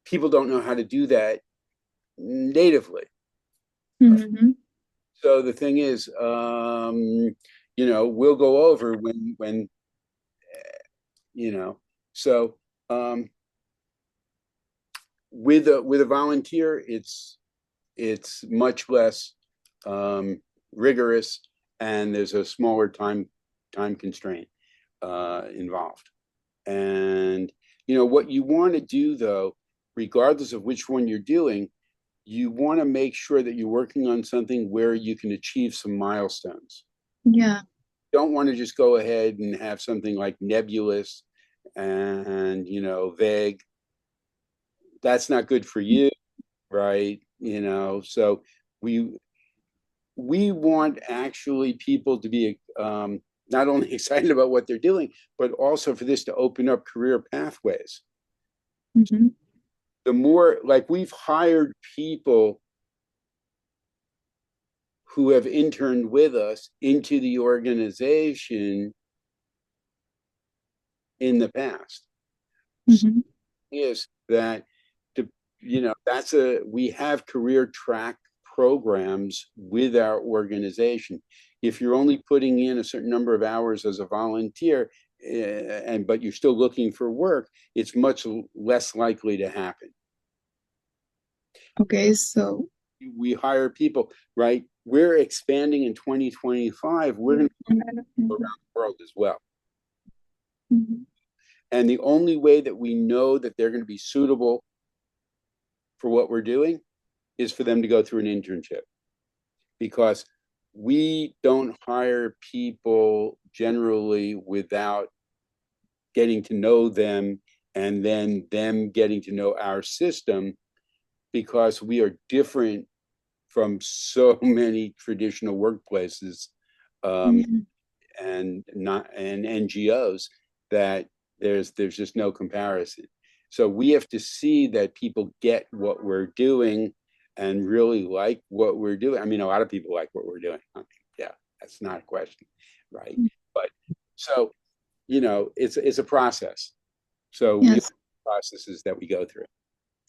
people don't know how to do that natively. mhm, So the thing is, we'll go over when so with a volunteer, it's much less rigorous, and there's a smaller time constraint involved. And what you want to do, though, regardless of which one you're doing, you want to make sure that you're working on something where you can achieve some milestones. yeah. You don't want to just go ahead and have something like nebulous and vague. That's not good for you, right? So we want actually people to be not only excited about what they're doing, but also for this to open up career pathways. Mhm, The more, like, we've hired people who have interned with us into the organization in the past. mhm, Is that we have career track programs with our organization. If you're only putting in a certain number of hours as a volunteer, but you're still looking for work, it's much less likely to happen. Okay, so we hire people, right? We're expanding in 2025. We're going to go around the world as well. Mhm. And the only way that we know that they're going to be suitable for what we're doing is for them to go through an internship, because we don't hire people generally without getting to know them and then them getting to know our system, because we are different from so many traditional workplaces and NGOs that there's just no comparison. So we have to see that people get what we're doing and really like what we're doing. I mean, a lot of people like what we're doing. I mean, yeah, that's not a question, right? But so, it's a process. So we have processes that we go through.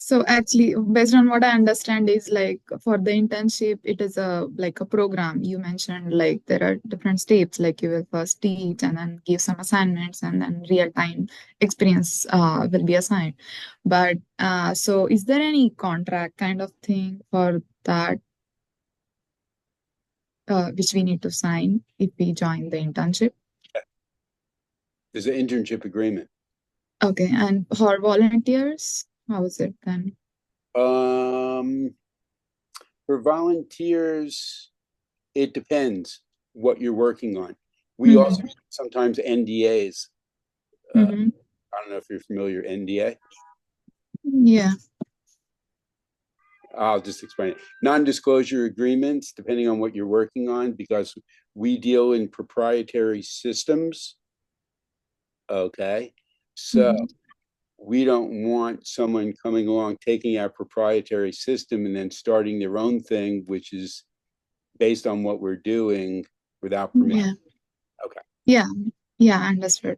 So actually, based on what I understand is like for the internship, it is like a program. You mentioned like there are different steps, like you will first teach and then give some assignments and then real-time experience will be assigned. But so is there any contract kind of thing for that which we need to sign if we join the internship? There's an internship agreement. Okay, and for volunteers, how is it then? For volunteers, it depends what you're working on. We also sometimes NDAs. I don't know if you're familiar, NDA. Yeah. I'll just explain it. Non-disclosure agreements, depending on what you're working on, because we deal in proprietary systems. Okay. So we don't want someone coming along, taking our proprietary system and then starting their own thing, which is based on what we're doing without permission. Yeah. Yeah, understood.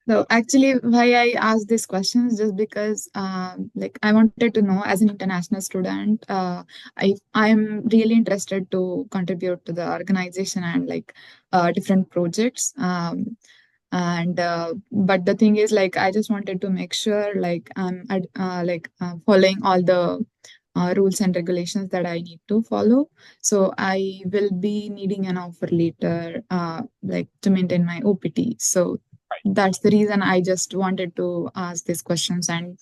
So actually, why I asked this question is just because, like, I wanted to know as an international student, I'm really interested to contribute to the organization and like different projects. But the thing is, like, I just wanted to make sure, like, I'm following all the rules and regulations that I need to follow. So I will be needing an offer letter, like to maintain my OPT. So that's the reason I just wanted to ask these questions and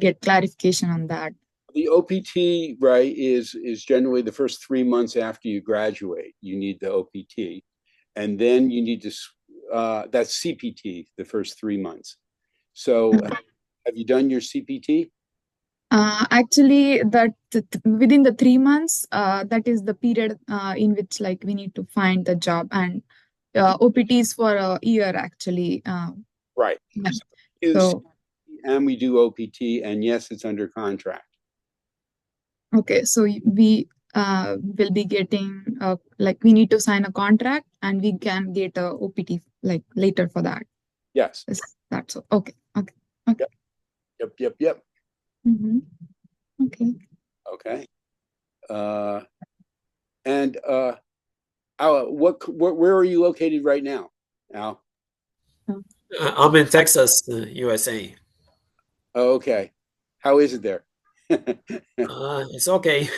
get clarification on that. The OPT, right, is generally the first 3 months after you graduate. You need the OPT, and then you need to. That's CPT, the first 3 months. So, have you done your CPT? Actually, within the 3 months, that is the period in which like we need to find the job, and OPT is for a year actually. Right. Yeah. So, and we do OPT, and yes, it's under contract. Okay, so we will be getting like we need to sign a contract, and we can get a OPT like later for that. Yes. Is that so? Okay. Yep. Okay. Okay. And Al, where are you located right now, Al? I'm in Texas, USA. Oh, okay. How is it there? It's okay.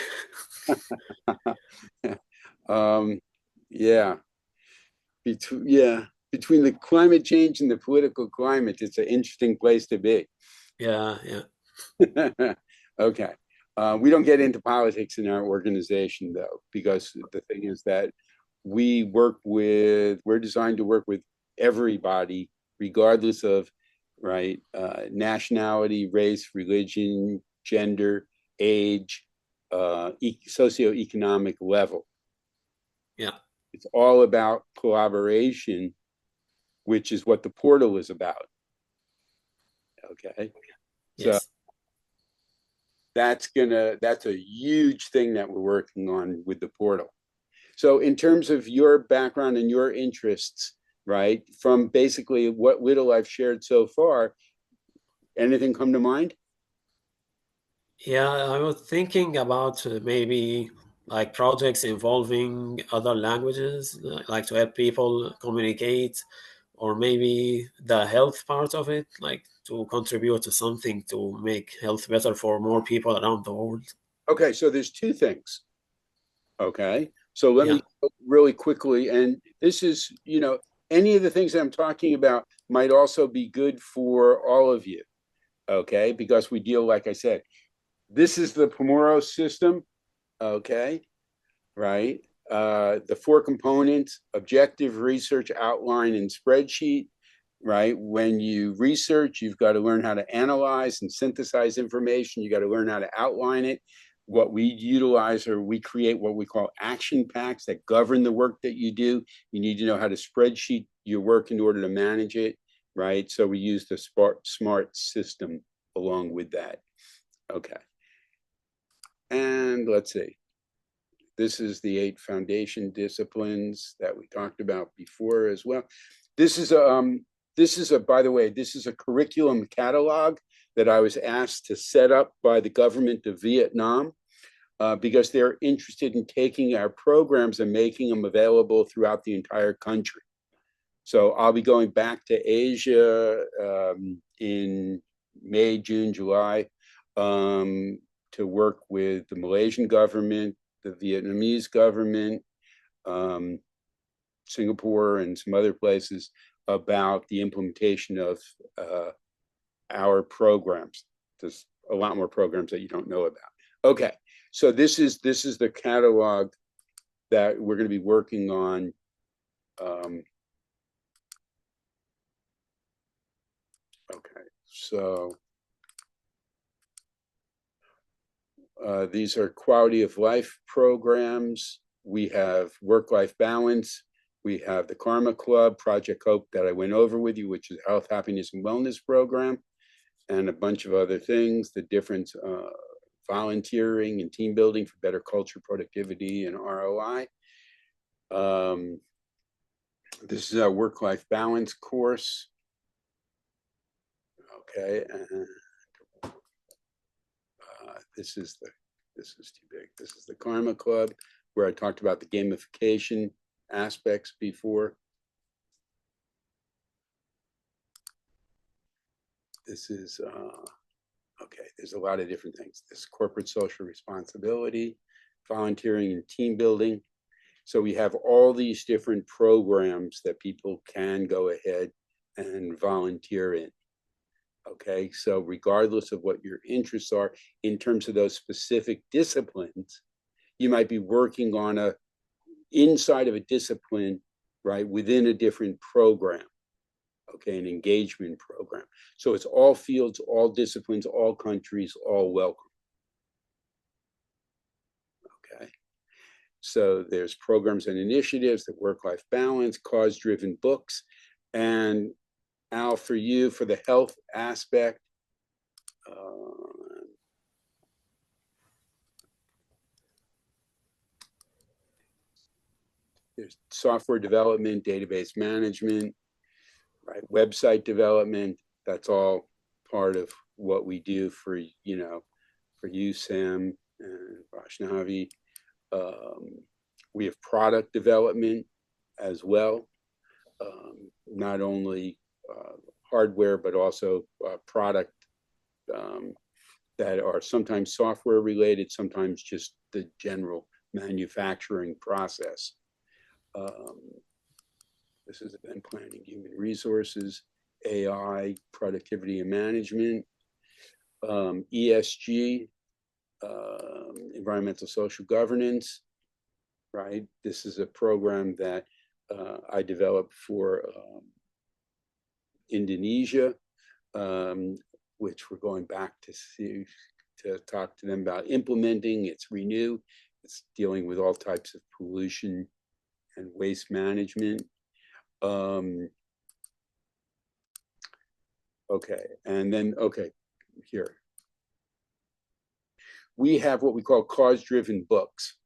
Yeah. Between the climate change and the political climate, it's an interesting place to be. Yeah. Okay. We don't get into politics in our organization, though, because the thing is that we're designed to work with everybody, regardless of, right, nationality, race, religion, gender, age, socioeconomic level. Yeah. It's all about collaboration, which is what the portal is about. Okay. Yes. So that's a huge thing that we're working on with the portal. So in terms of your background and your interests, right, from basically what little I've shared so far, anything come to mind? Yeah, I was thinking about maybe like projects involving other languages, like to help people communicate, or maybe the health part of it, like to contribute to something to make health better for more people around the world. Okay, so there's two things. Okay, so let Yeah, me go really quickly, and this is, any of the things that I'm talking about might also be good for all of you. Okay, because we deal, like I said, this is the Pomoro system. Okay, right? The four components: objective, research, outline, and spreadsheet. Right? When you research, you've got to learn how to analyze and synthesize information. You got to learn how to outline it. What we utilize, or we create what we call action packs that govern the work that you do. You need to know how to spreadsheet your work in order to manage it, right? So we use the smart system along with that. Okay. And let's see. This is the 8 foundation disciplines that we talked about before as well. This is a, by the way, this is a curriculum catalog that I was asked to set up by the government of Vietnam because they're interested in taking our programs and making them available throughout the entire country. So I'll be going back to Asia in May, June, July to work with the Malaysian government, the Vietnamese government, Singapore, and some other places about the implementation of our programs. There's a lot more programs that you don't know about. Okay, so this is the catalog that we're going to be working on. Okay, so these are quality of life programs. We have work-life balance. We have the Karma Club, Project Hope that I went over with you, which is health, happiness, and wellness program, and a bunch of other things. The difference, volunteering and team building for better culture, productivity, and ROI. This is our work-life balance course. Okay, and this is too big. This is the Karma Club, where I talked about the gamification aspects before. This is, okay, there's a lot of different things. This corporate social responsibility, volunteering and team building. So we have all these different programs that people can go ahead and volunteer in. Okay, so regardless of what your interests are in terms of those specific disciplines, you might be working on inside of a discipline, right, within a different program, okay, an engagement program. So it's all fields, all disciplines, all countries, all welcome. Okay, so there's programs and initiatives, the work-life balance, cause-driven books, and Al, for you, for the health aspect, there's software development, database management, right? Website development. That's all part of what we do for you, Sam and Vaishnavi. We have product development as well, not only hardware, but also product that are sometimes software related, sometimes just the general manufacturing process. This is event planning, human resources, AI, productivity and management, ESG, environmental social governance, right? This is a program that I developed for Indonesia, which we're going back to talk to them about implementing. It's Renew. It's dealing with all types of pollution and waste management. Okay, and then, okay, here. We have what we call cause-driven books.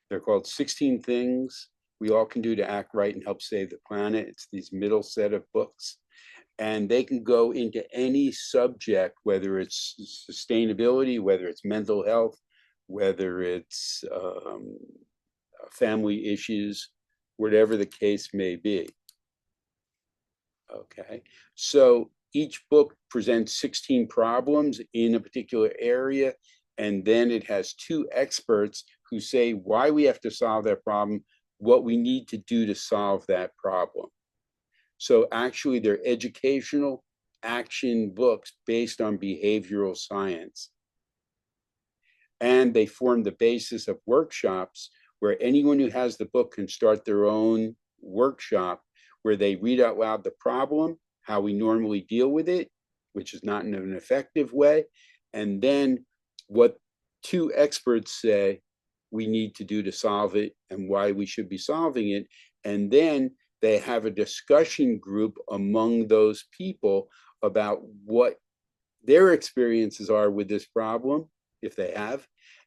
They're called 16 Things We All Can Do to Act Right and Help Save the Planet. It's these middle set of books. and they can go into any subject, whether it's sustainability, whether it's mental health, whether it's family issues, whatever the case may be. Okay, so each book presents 16 problems in a particular area, and then it has two experts who say why we have to solve that problem, what we need to do to solve that problem. So actually, they're educational action books based on behavioral science. And they form the basis of workshops where anyone who has the book can start their own workshop where they read out loud the problem, how we normally deal with it, which is not in an effective way, and then what two experts say we need to do to solve it and why we should be solving it. And then they have a discussion group among those people about what their experiences are with this problem, if they have.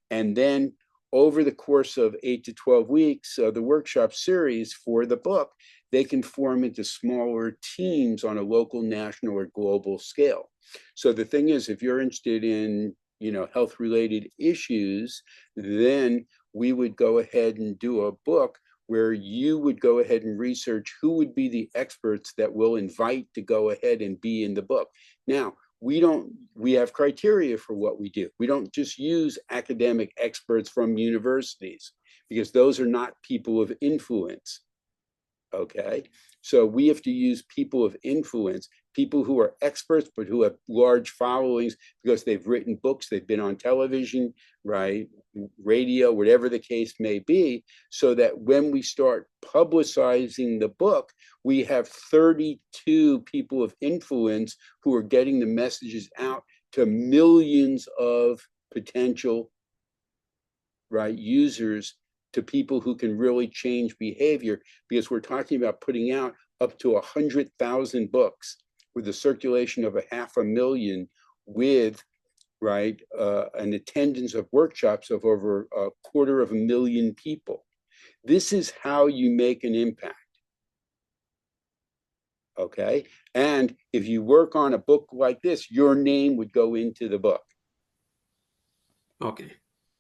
And then over the course of 8 to 12 weeks, the workshop series for the book, they can form into smaller teams on a local, national, or global scale. So the thing is, if you're interested in, health-related issues, then we would go ahead and do a book where you would go ahead and research who would be the experts that we'll invite to go ahead and be in the book. Now, we have criteria for what we do. We don't just use academic experts from universities because those are not people of influence. Okay, so we have to use people of influence, people who are experts, but who have large followings because they've written books, they've been on television, right, radio, whatever the case may be, so that when we start publicizing the book, we have 32 people of influence who are getting the messages out to millions of potential, right, users, to people who can really change behavior, because we're talking about putting out up to 100,000 books with a circulation of 500,000 with, right, an attendance of workshops of over 250,000 people. This is how you make an impact. Okay, and if you work on a book like this, your name would go into the book. Okay.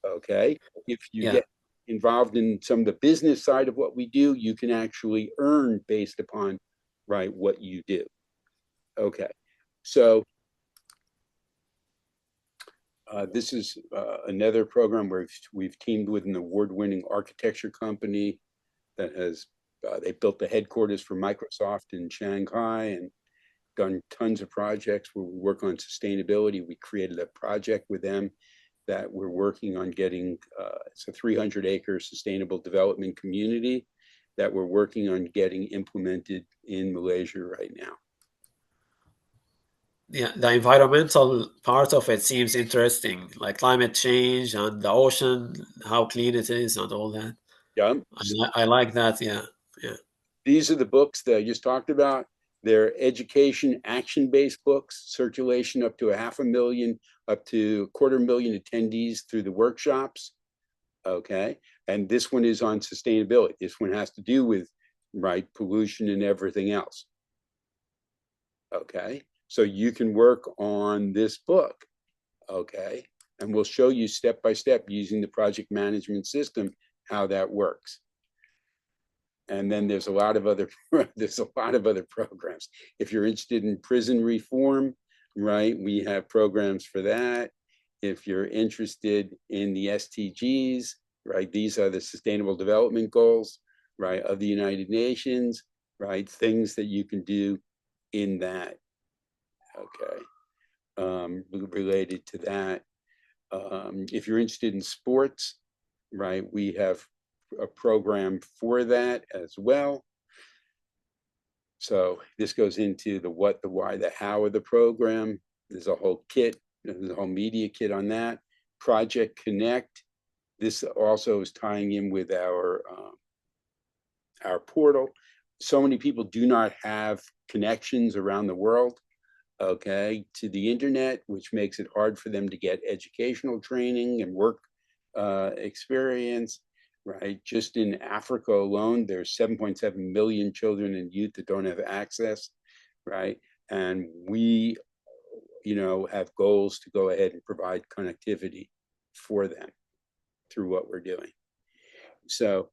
Okay, if you get involved in some of the business side of what we do, you can actually earn based upon, right, what you do. Okay, so this is another program where we've teamed with an award-winning architecture company that has, they built the headquarters for Microsoft in Shanghai and done tons of projects where we work on sustainability. We created a project with them that we're working on getting, it's a 300-acre sustainable development community that we're working on getting implemented in Malaysia right now. Yeah, the environmental part of it seems interesting, like climate change and the ocean, how clean it is and all that. Yeah. I like that, yeah. These are the books that I just talked about. They're education, action-based books, circulation up to 500,000, up to 250,000 attendees through the workshops. Okay, and this one is on sustainability. This one has to do with, right, pollution and everything else. Okay, so you can work on this book. Okay, and we'll show you step by step using the project management system how that works. And then there's a lot of other programs. If you're interested in prison reform, right, we have programs for that. If you're interested in the SDGs, right, these are the Sustainable Development Goals, right, of the United Nations, right, things that you can do in that. Okay, related to that. If you're interested in sports, right, we have a program for that as well. So this goes into the what, the why, the how of the program. There's a whole kit, there's a whole media kit on that. Project Connect. This also is tying in with our portal. So many people do not have connections around the world, okay, to the internet, which makes it hard for them to get educational training and work experience. Right, just in Africa alone, there's 7.7 million children and youth that don't have access. Right, And we, have goals to go ahead and provide connectivity for them through what we're doing. So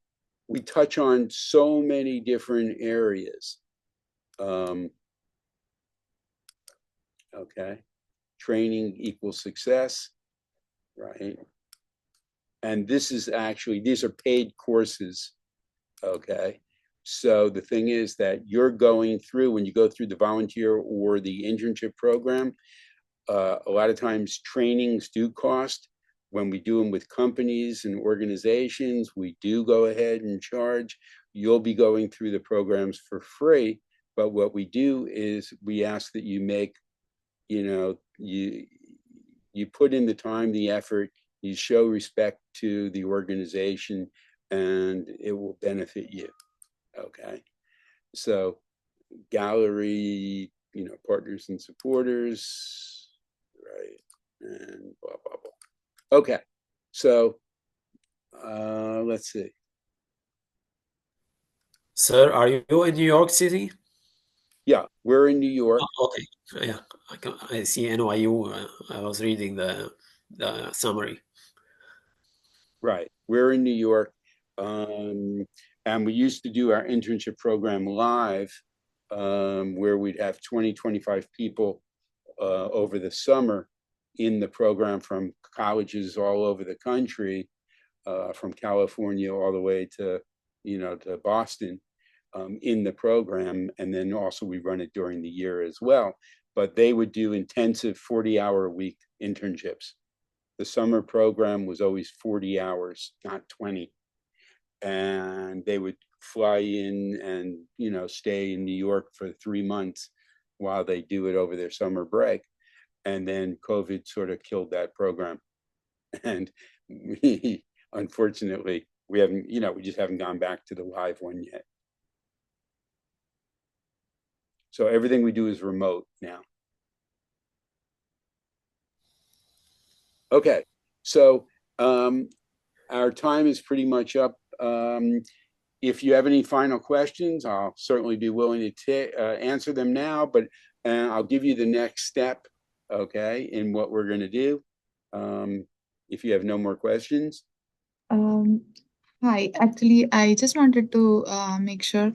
we touch on so many different areas. Okay. Training equals success, right? And these are paid courses, okay? So the thing is that you're going through, when you go through the volunteer or the internship program, a lot of times trainings do cost. When we do them with companies and organizations, we do go ahead and charge. You'll be going through the programs for free, but what we do is we ask that you make, you put in the time, the effort, you show respect to the organization, and it will benefit you. Okay. So gallery, partners and supporters, right? And blah, blah, blah. Okay. So let's see. Sir, are you in New York City? Yeah, we're in New York. Oh, okay. Yeah, I see NYU. I was reading the summary. Right. We're in New York. And we used to do our internship program live, where we'd have 20, 25 people over the summer in the program from colleges all over the country, from California all the way to, to Boston, in the program. And then also we run it during the year as well. But they would do intensive 40-hour-a-week internships. The summer program was always 40 hours, not 20. And they would fly in and, stay in New York for 3 months while they do it over their summer break. And then COVID sort of killed that program. And unfortunately, we just haven't gone back to the live one yet. So everything we do is remote now. Okay, so our time is pretty much up. If you have any final questions, I'll certainly be willing to answer them now, but I'll give you the next step, okay, in what we're going to do. If you have no more questions. Hi, actually, I just wanted to make sure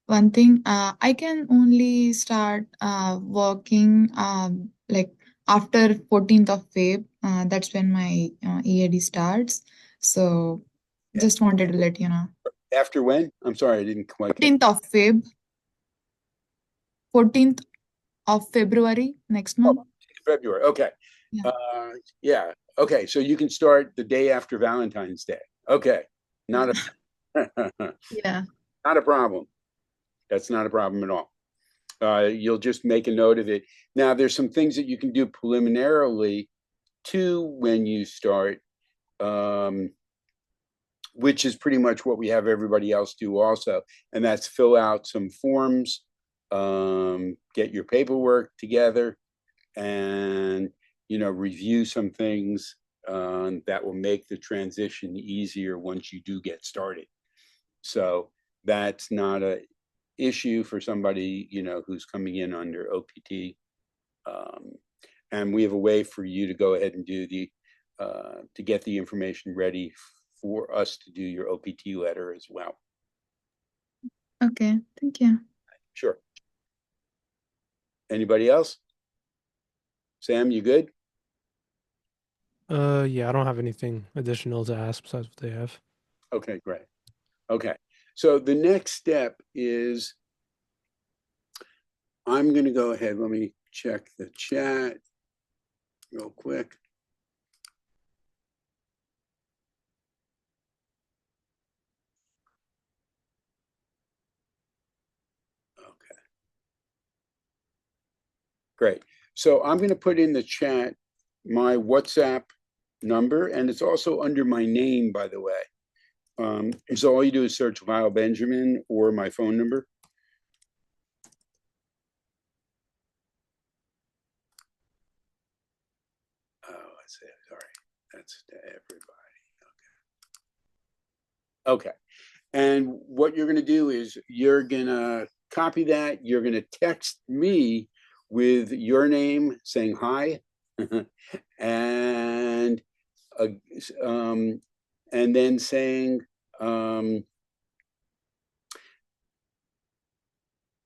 one thing. I can only start working like after 14th of Feb. That's when my EAD starts. So just wanted to let you know. After when? I'm sorry, I didn't quite. 14th of Feb. 14th of February next month. February. Okay. Yeah. Yeah. Okay. So you can start the day after Valentine's Day. Okay. Not a Yeah. not a problem. That's not a problem at all. You'll just make a note of it. Now, there's some things that you can do preliminarily too when you start, which is pretty much what we have everybody else do also, and that's fill out some forms, get your paperwork together, and review some things that will make the transition easier once you do get started. So that's not a issue for somebody who's coming in under OPT, and we have a way for you to go ahead and do to get the information ready for us to do your OPT letter as well. Okay, thank you. Sure. Anybody else? Sam, you good? Yeah, I don't have anything additional to ask besides what they have. Okay, great. Okay, so the next step is I'm going to go ahead. Let me check the chat real quick. Okay. Great. So I'm going to put in the chat my WhatsApp number, and it's also under my name, by the way. So all you do is search Lyle Benjamin or my phone number. Oh, let's see. Sorry. That's to everybody. Okay. Okay. And what you're going to do is you're going to copy that. You're going to text me with your name saying hi, and uh, and then saying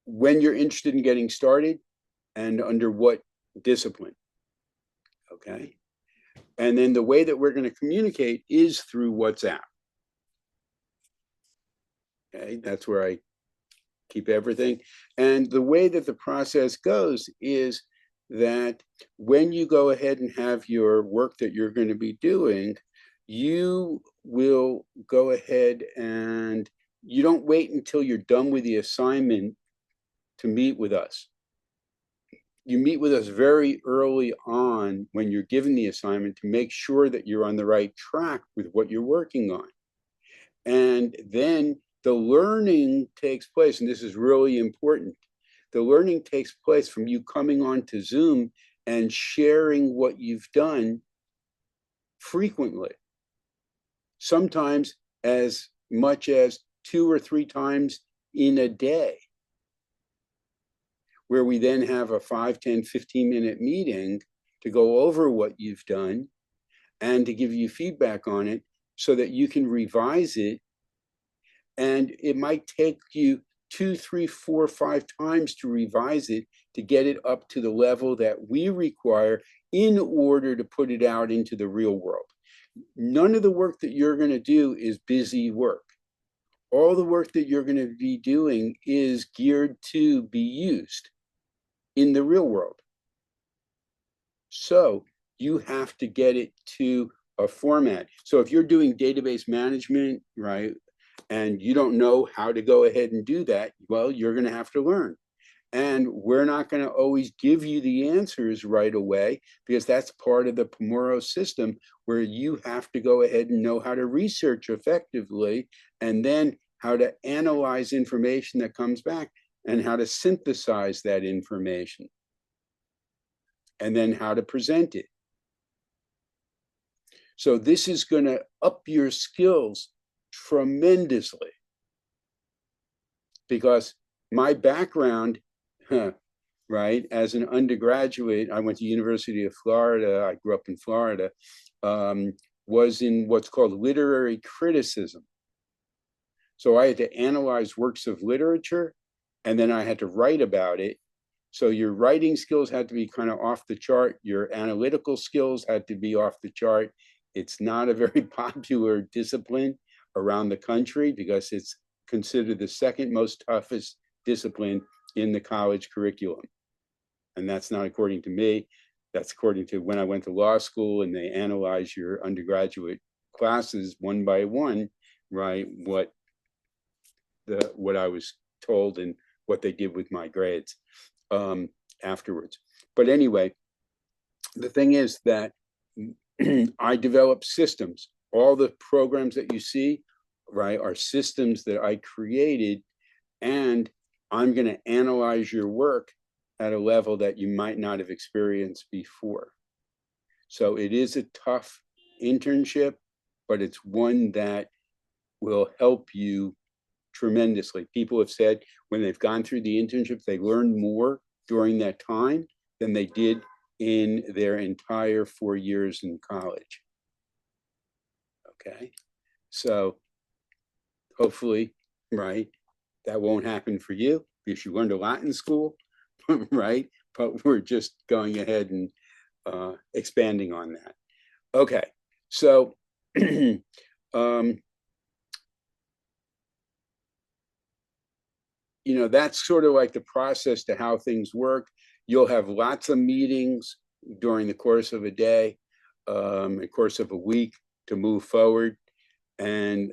when you're interested in getting started and under what discipline. Okay. And then the way that we're going to communicate is through WhatsApp. Okay. That's where I keep everything. And the way that the process goes is that when you go ahead and have your work that you're going to be doing, you will go ahead and you don't wait until you're done with the assignment to meet with us. You meet with us very early on when you're given the assignment to make sure that you're on the right track with what you're working on. And then the learning takes place, and this is really important. The learning takes place from you coming on to Zoom and sharing what you've done frequently. Sometimes as much as 2 or 3 times in a day, where we then have a 5, 10, 15-minute meeting to go over what you've done and to give you feedback on it so that you can revise it. And it might take you 2, 3, 4, 5 times to revise it to get it up to the level that we require in order to put it out into the real world. None of the work that you're going to do is busy work. All the work that you're going to be doing is geared to be used in the real world. So you have to get it to a format. So if you're doing database management, right, and you don't know how to go ahead and do that, well, you're going to have to learn. And we're not going to always give you the answers right away, because that's part of the Pomoro system, where you have to go ahead and know how to research effectively, and then how to analyze information that comes back, and how to synthesize that information, and then how to present it. So this is going to up your skills tremendously, because my background, right, as an undergraduate, I went to University of Florida, I grew up in Florida, was in what's called literary criticism. So I had to analyze works of literature, and then I had to write about it. So your writing skills had to be kind of off the chart. Your analytical skills had to be off the chart. It's not a very popular discipline around the country, because it's considered the second most toughest discipline in the college curriculum. And that's not according to me. That's according to when I went to law school and they analyze your undergraduate classes one by one, right? What I was told and what they did with my grades afterwards. But anyway, the thing is that I developed systems. All the programs that you see, right, are systems that I created, and I'm going to analyze your work at a level that you might not have experienced before. So it is a tough internship, but it's one that will help you tremendously. People have said when they've gone through the internships, they learned more during that time than they did in their entire 4 years in college. Okay, so hopefully, right, that won't happen for you, because you learned a lot in school, right? But we're just going ahead and expanding on that. Okay, so you know, that's sort of like the process to how things work. You'll have lots of meetings during the course of a day, the course of a week, to move forward. And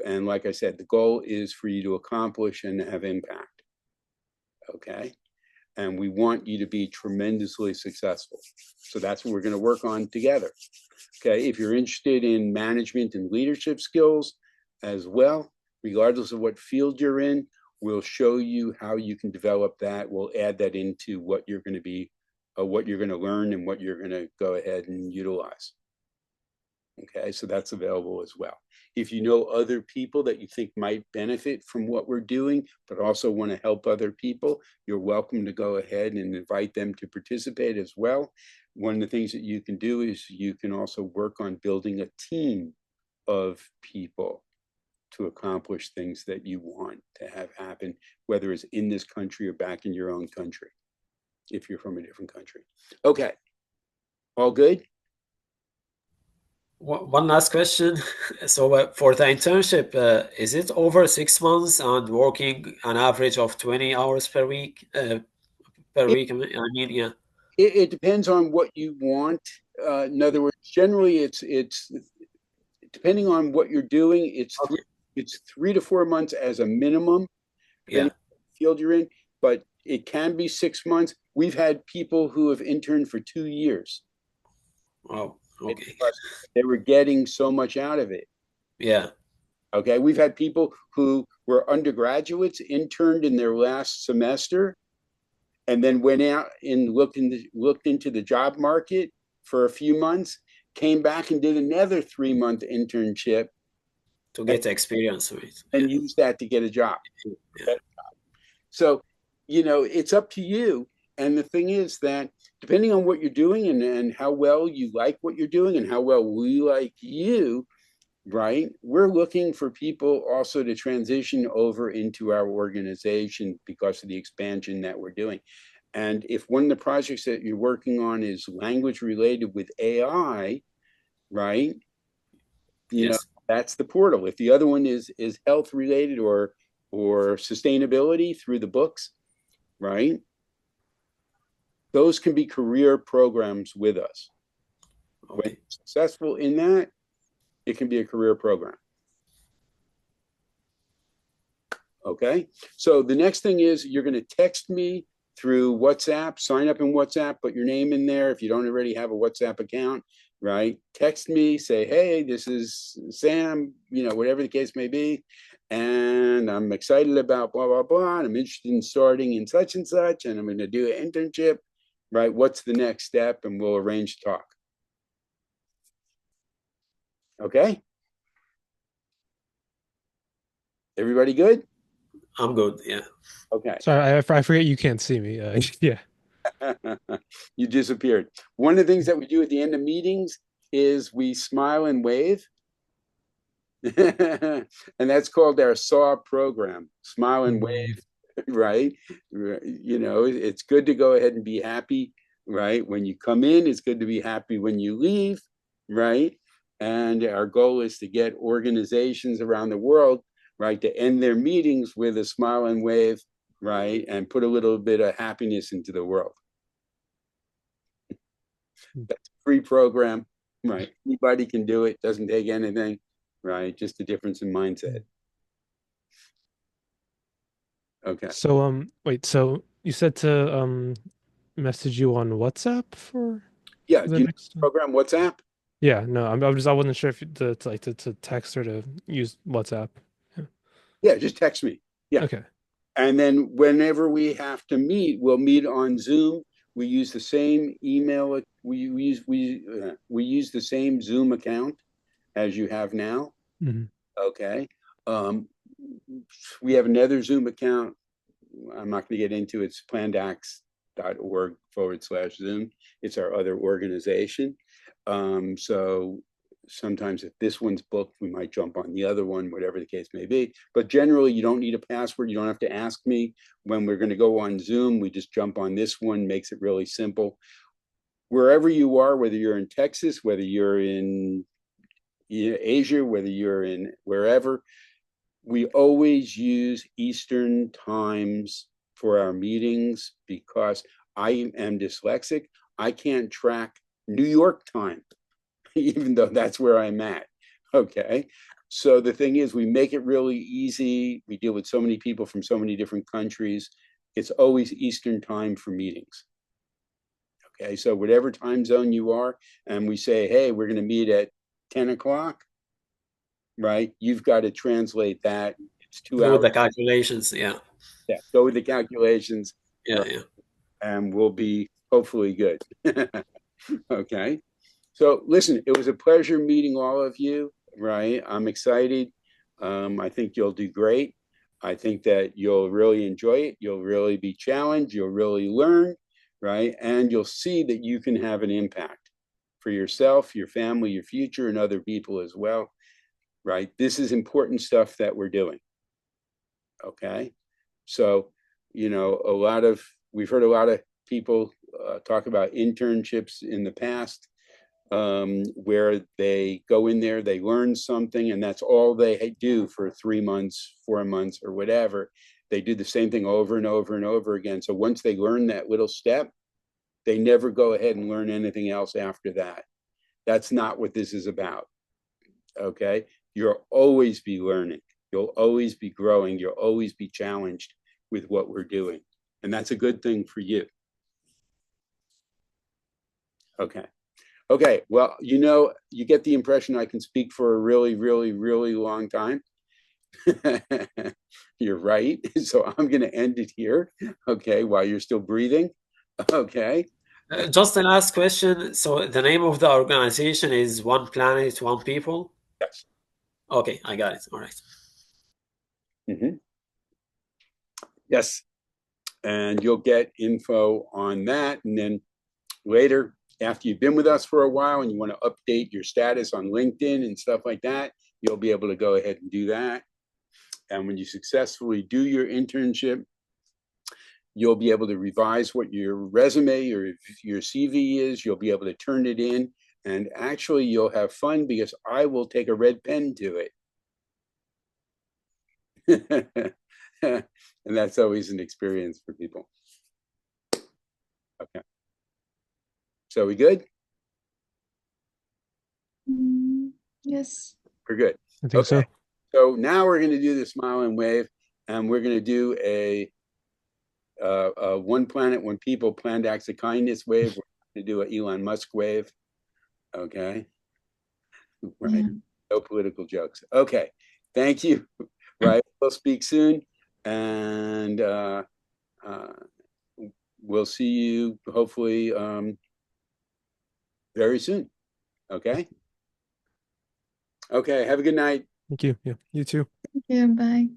like I said, the goal is for you to accomplish and have impact. Okay. And we want you to be tremendously successful. So that's what we're going to work on together. Okay. If you're interested in management and leadership skills as well, regardless of what field you're in, we'll show you how you can develop that. We'll add that into what you're going to be, what you're going to learn, and what you're going to go ahead and utilize. Okay, so that's available as well. If you know other people that you think might benefit from what we're doing, but also want to help other people, you're welcome to go ahead and invite them to participate as well. One of the things that you can do is you can also work on building a team of people to accomplish things that you want to have happen, whether it's in this country or back in your own country, if you're from a different country. Okay, all good? One last question. So for the internship, is it over 6 months and working an average of 20 hours per week? I mean, yeah. It depends on what you want. In other words, generally, it's depending on what you're doing. Okay. It's 3 to 4 months as a minimum, depending Yeah. on the field you're in. But it can be 6 months. We've had people who have interned for 2 years. Oh, okay. Because they were getting so much out of it. Yeah. Okay, we've had people who were undergraduates, interned in their last semester, and then went out and looked into the job market for a few months, came back and did another 3 month internship To get experience with it. and Yeah. used that to get a job. Yeah. So, it's up to you. And the thing is that depending on what you're doing and how well you like what you're doing and how well we like you, right? We're looking for people also to transition over into our organization because of the expansion that we're doing. And if one of the projects that you're working on is language related with AI, right? Yes. That's the portal. If the other one is health related or sustainability through the books, right? Those can be career programs with us. When Okay. you're successful in that, it can be a career program. Okay. So the next thing is you're going to text me through WhatsApp, sign up in WhatsApp, put your name in there. If you don't already have a WhatsApp account, right? Text me, say, hey, this is Sam, whatever the case may be. And I'm excited about blah, blah, blah. And I'm interested in starting in such and such. And I'm going to do an internship, right? What's the next step? And we'll arrange to talk. Okay. Everybody good? I'm good. Yeah. Okay. Sorry, I forget you can't see me. Yeah. You disappeared. One of the things that we do at the end of meetings is we smile and wave. And that's called our SAW program, smile and wave, right? It's good to go ahead and be happy, right? When you come in, it's good to be happy when you leave, right? And our goal is to get organizations around the world, right, to end their meetings with a smile and wave, right? And put a little bit of happiness into the world. That's a free program, right? Anybody can do it, doesn't take anything, right? Just a difference in mindset. Okay. So wait, so you said to message you on WhatsApp for Yeah, the do you know next the program WhatsApp? Yeah, no, I wasn't sure if to text or to use WhatsApp. Yeah, just text me. Yeah. Okay. And then whenever we have to meet, we'll meet on Zoom. We use the same email. We use the same Zoom account as you have now. Mhm. Okay. We have another Zoom account. I'm not going to get into it. It's plandax.org/Zoom. It's our other organization. So sometimes if this one's booked, we might jump on the other one, whatever the case may be. But generally, you don't need a password. You don't have to ask me when we're going to go on Zoom. We just jump on this one, makes it really simple. Wherever you are, whether you're in Texas, whether you're in Asia, whether you're in wherever, we always use Eastern times for our meetings because I am dyslexic. I can't track New York time, even though that's where I'm at. Okay. So the thing is, we make it really easy. We deal with so many people from so many different countries. It's always Eastern time for meetings. Okay. So whatever time zone you are, and we say, hey, we're going to meet at 10 o'clock, right? You've got to translate that. It's 2 hours. Do the calculations. Yeah. Yeah. Go with the calculations. Yeah. Right? Yeah. And we'll be hopefully good. Okay. So listen, it was a pleasure meeting all of you, right? I'm excited. I think you'll do great. I think that you'll really enjoy it. You'll really be challenged. You'll really learn, right? And you'll see that you can have an impact for yourself, your family, your future, and other people as well, right? This is important stuff that we're doing. Okay. So, we've heard a lot of people talk about internships in the past, where they go in there, they learn something, and that's all they do for 3 months, 4 months, or whatever. They do the same thing over and over and over again. So once they learn that little step, they never go ahead and learn anything else after that. That's not what this is about. Okay. You'll always be learning. You'll always be growing. You'll always be challenged with what we're doing. And that's a good thing for you. Okay. Okay. Well, you get the impression I can speak for a really, really, really long time. You're right. So I'm going to end it here. Okay. While you're still breathing. Okay. Just the last question. So the name of the organization is One Planet, One People? Yes. Okay, I got it. All right. Mm-hmm. Yes. And you'll get info on that. And then later, after you've been with us for a while and you want to update your status on LinkedIn and stuff like that, you'll be able to go ahead and do that. And when you successfully do your internship, you'll be able to revise what your resume or your CV is. You'll be able to turn it in, and actually you'll have fun because I will take a red pen to it. And that's always an experience for people. Okay. So we good? Yes. We're good. I think so. So now we're going to do the smile and wave, and we're going to do a One Planet, One People planned acts of kindness wave. We're going to do an Elon Musk wave. Okay. Right. Yeah. No political jokes. Okay. Thank you. Right. We'll speak soon. And we'll see you hopefully very soon. Okay. Okay. Have a good night. Thank you. Yeah, you too. Yeah, bye.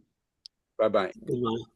Bye-bye. Goodbye.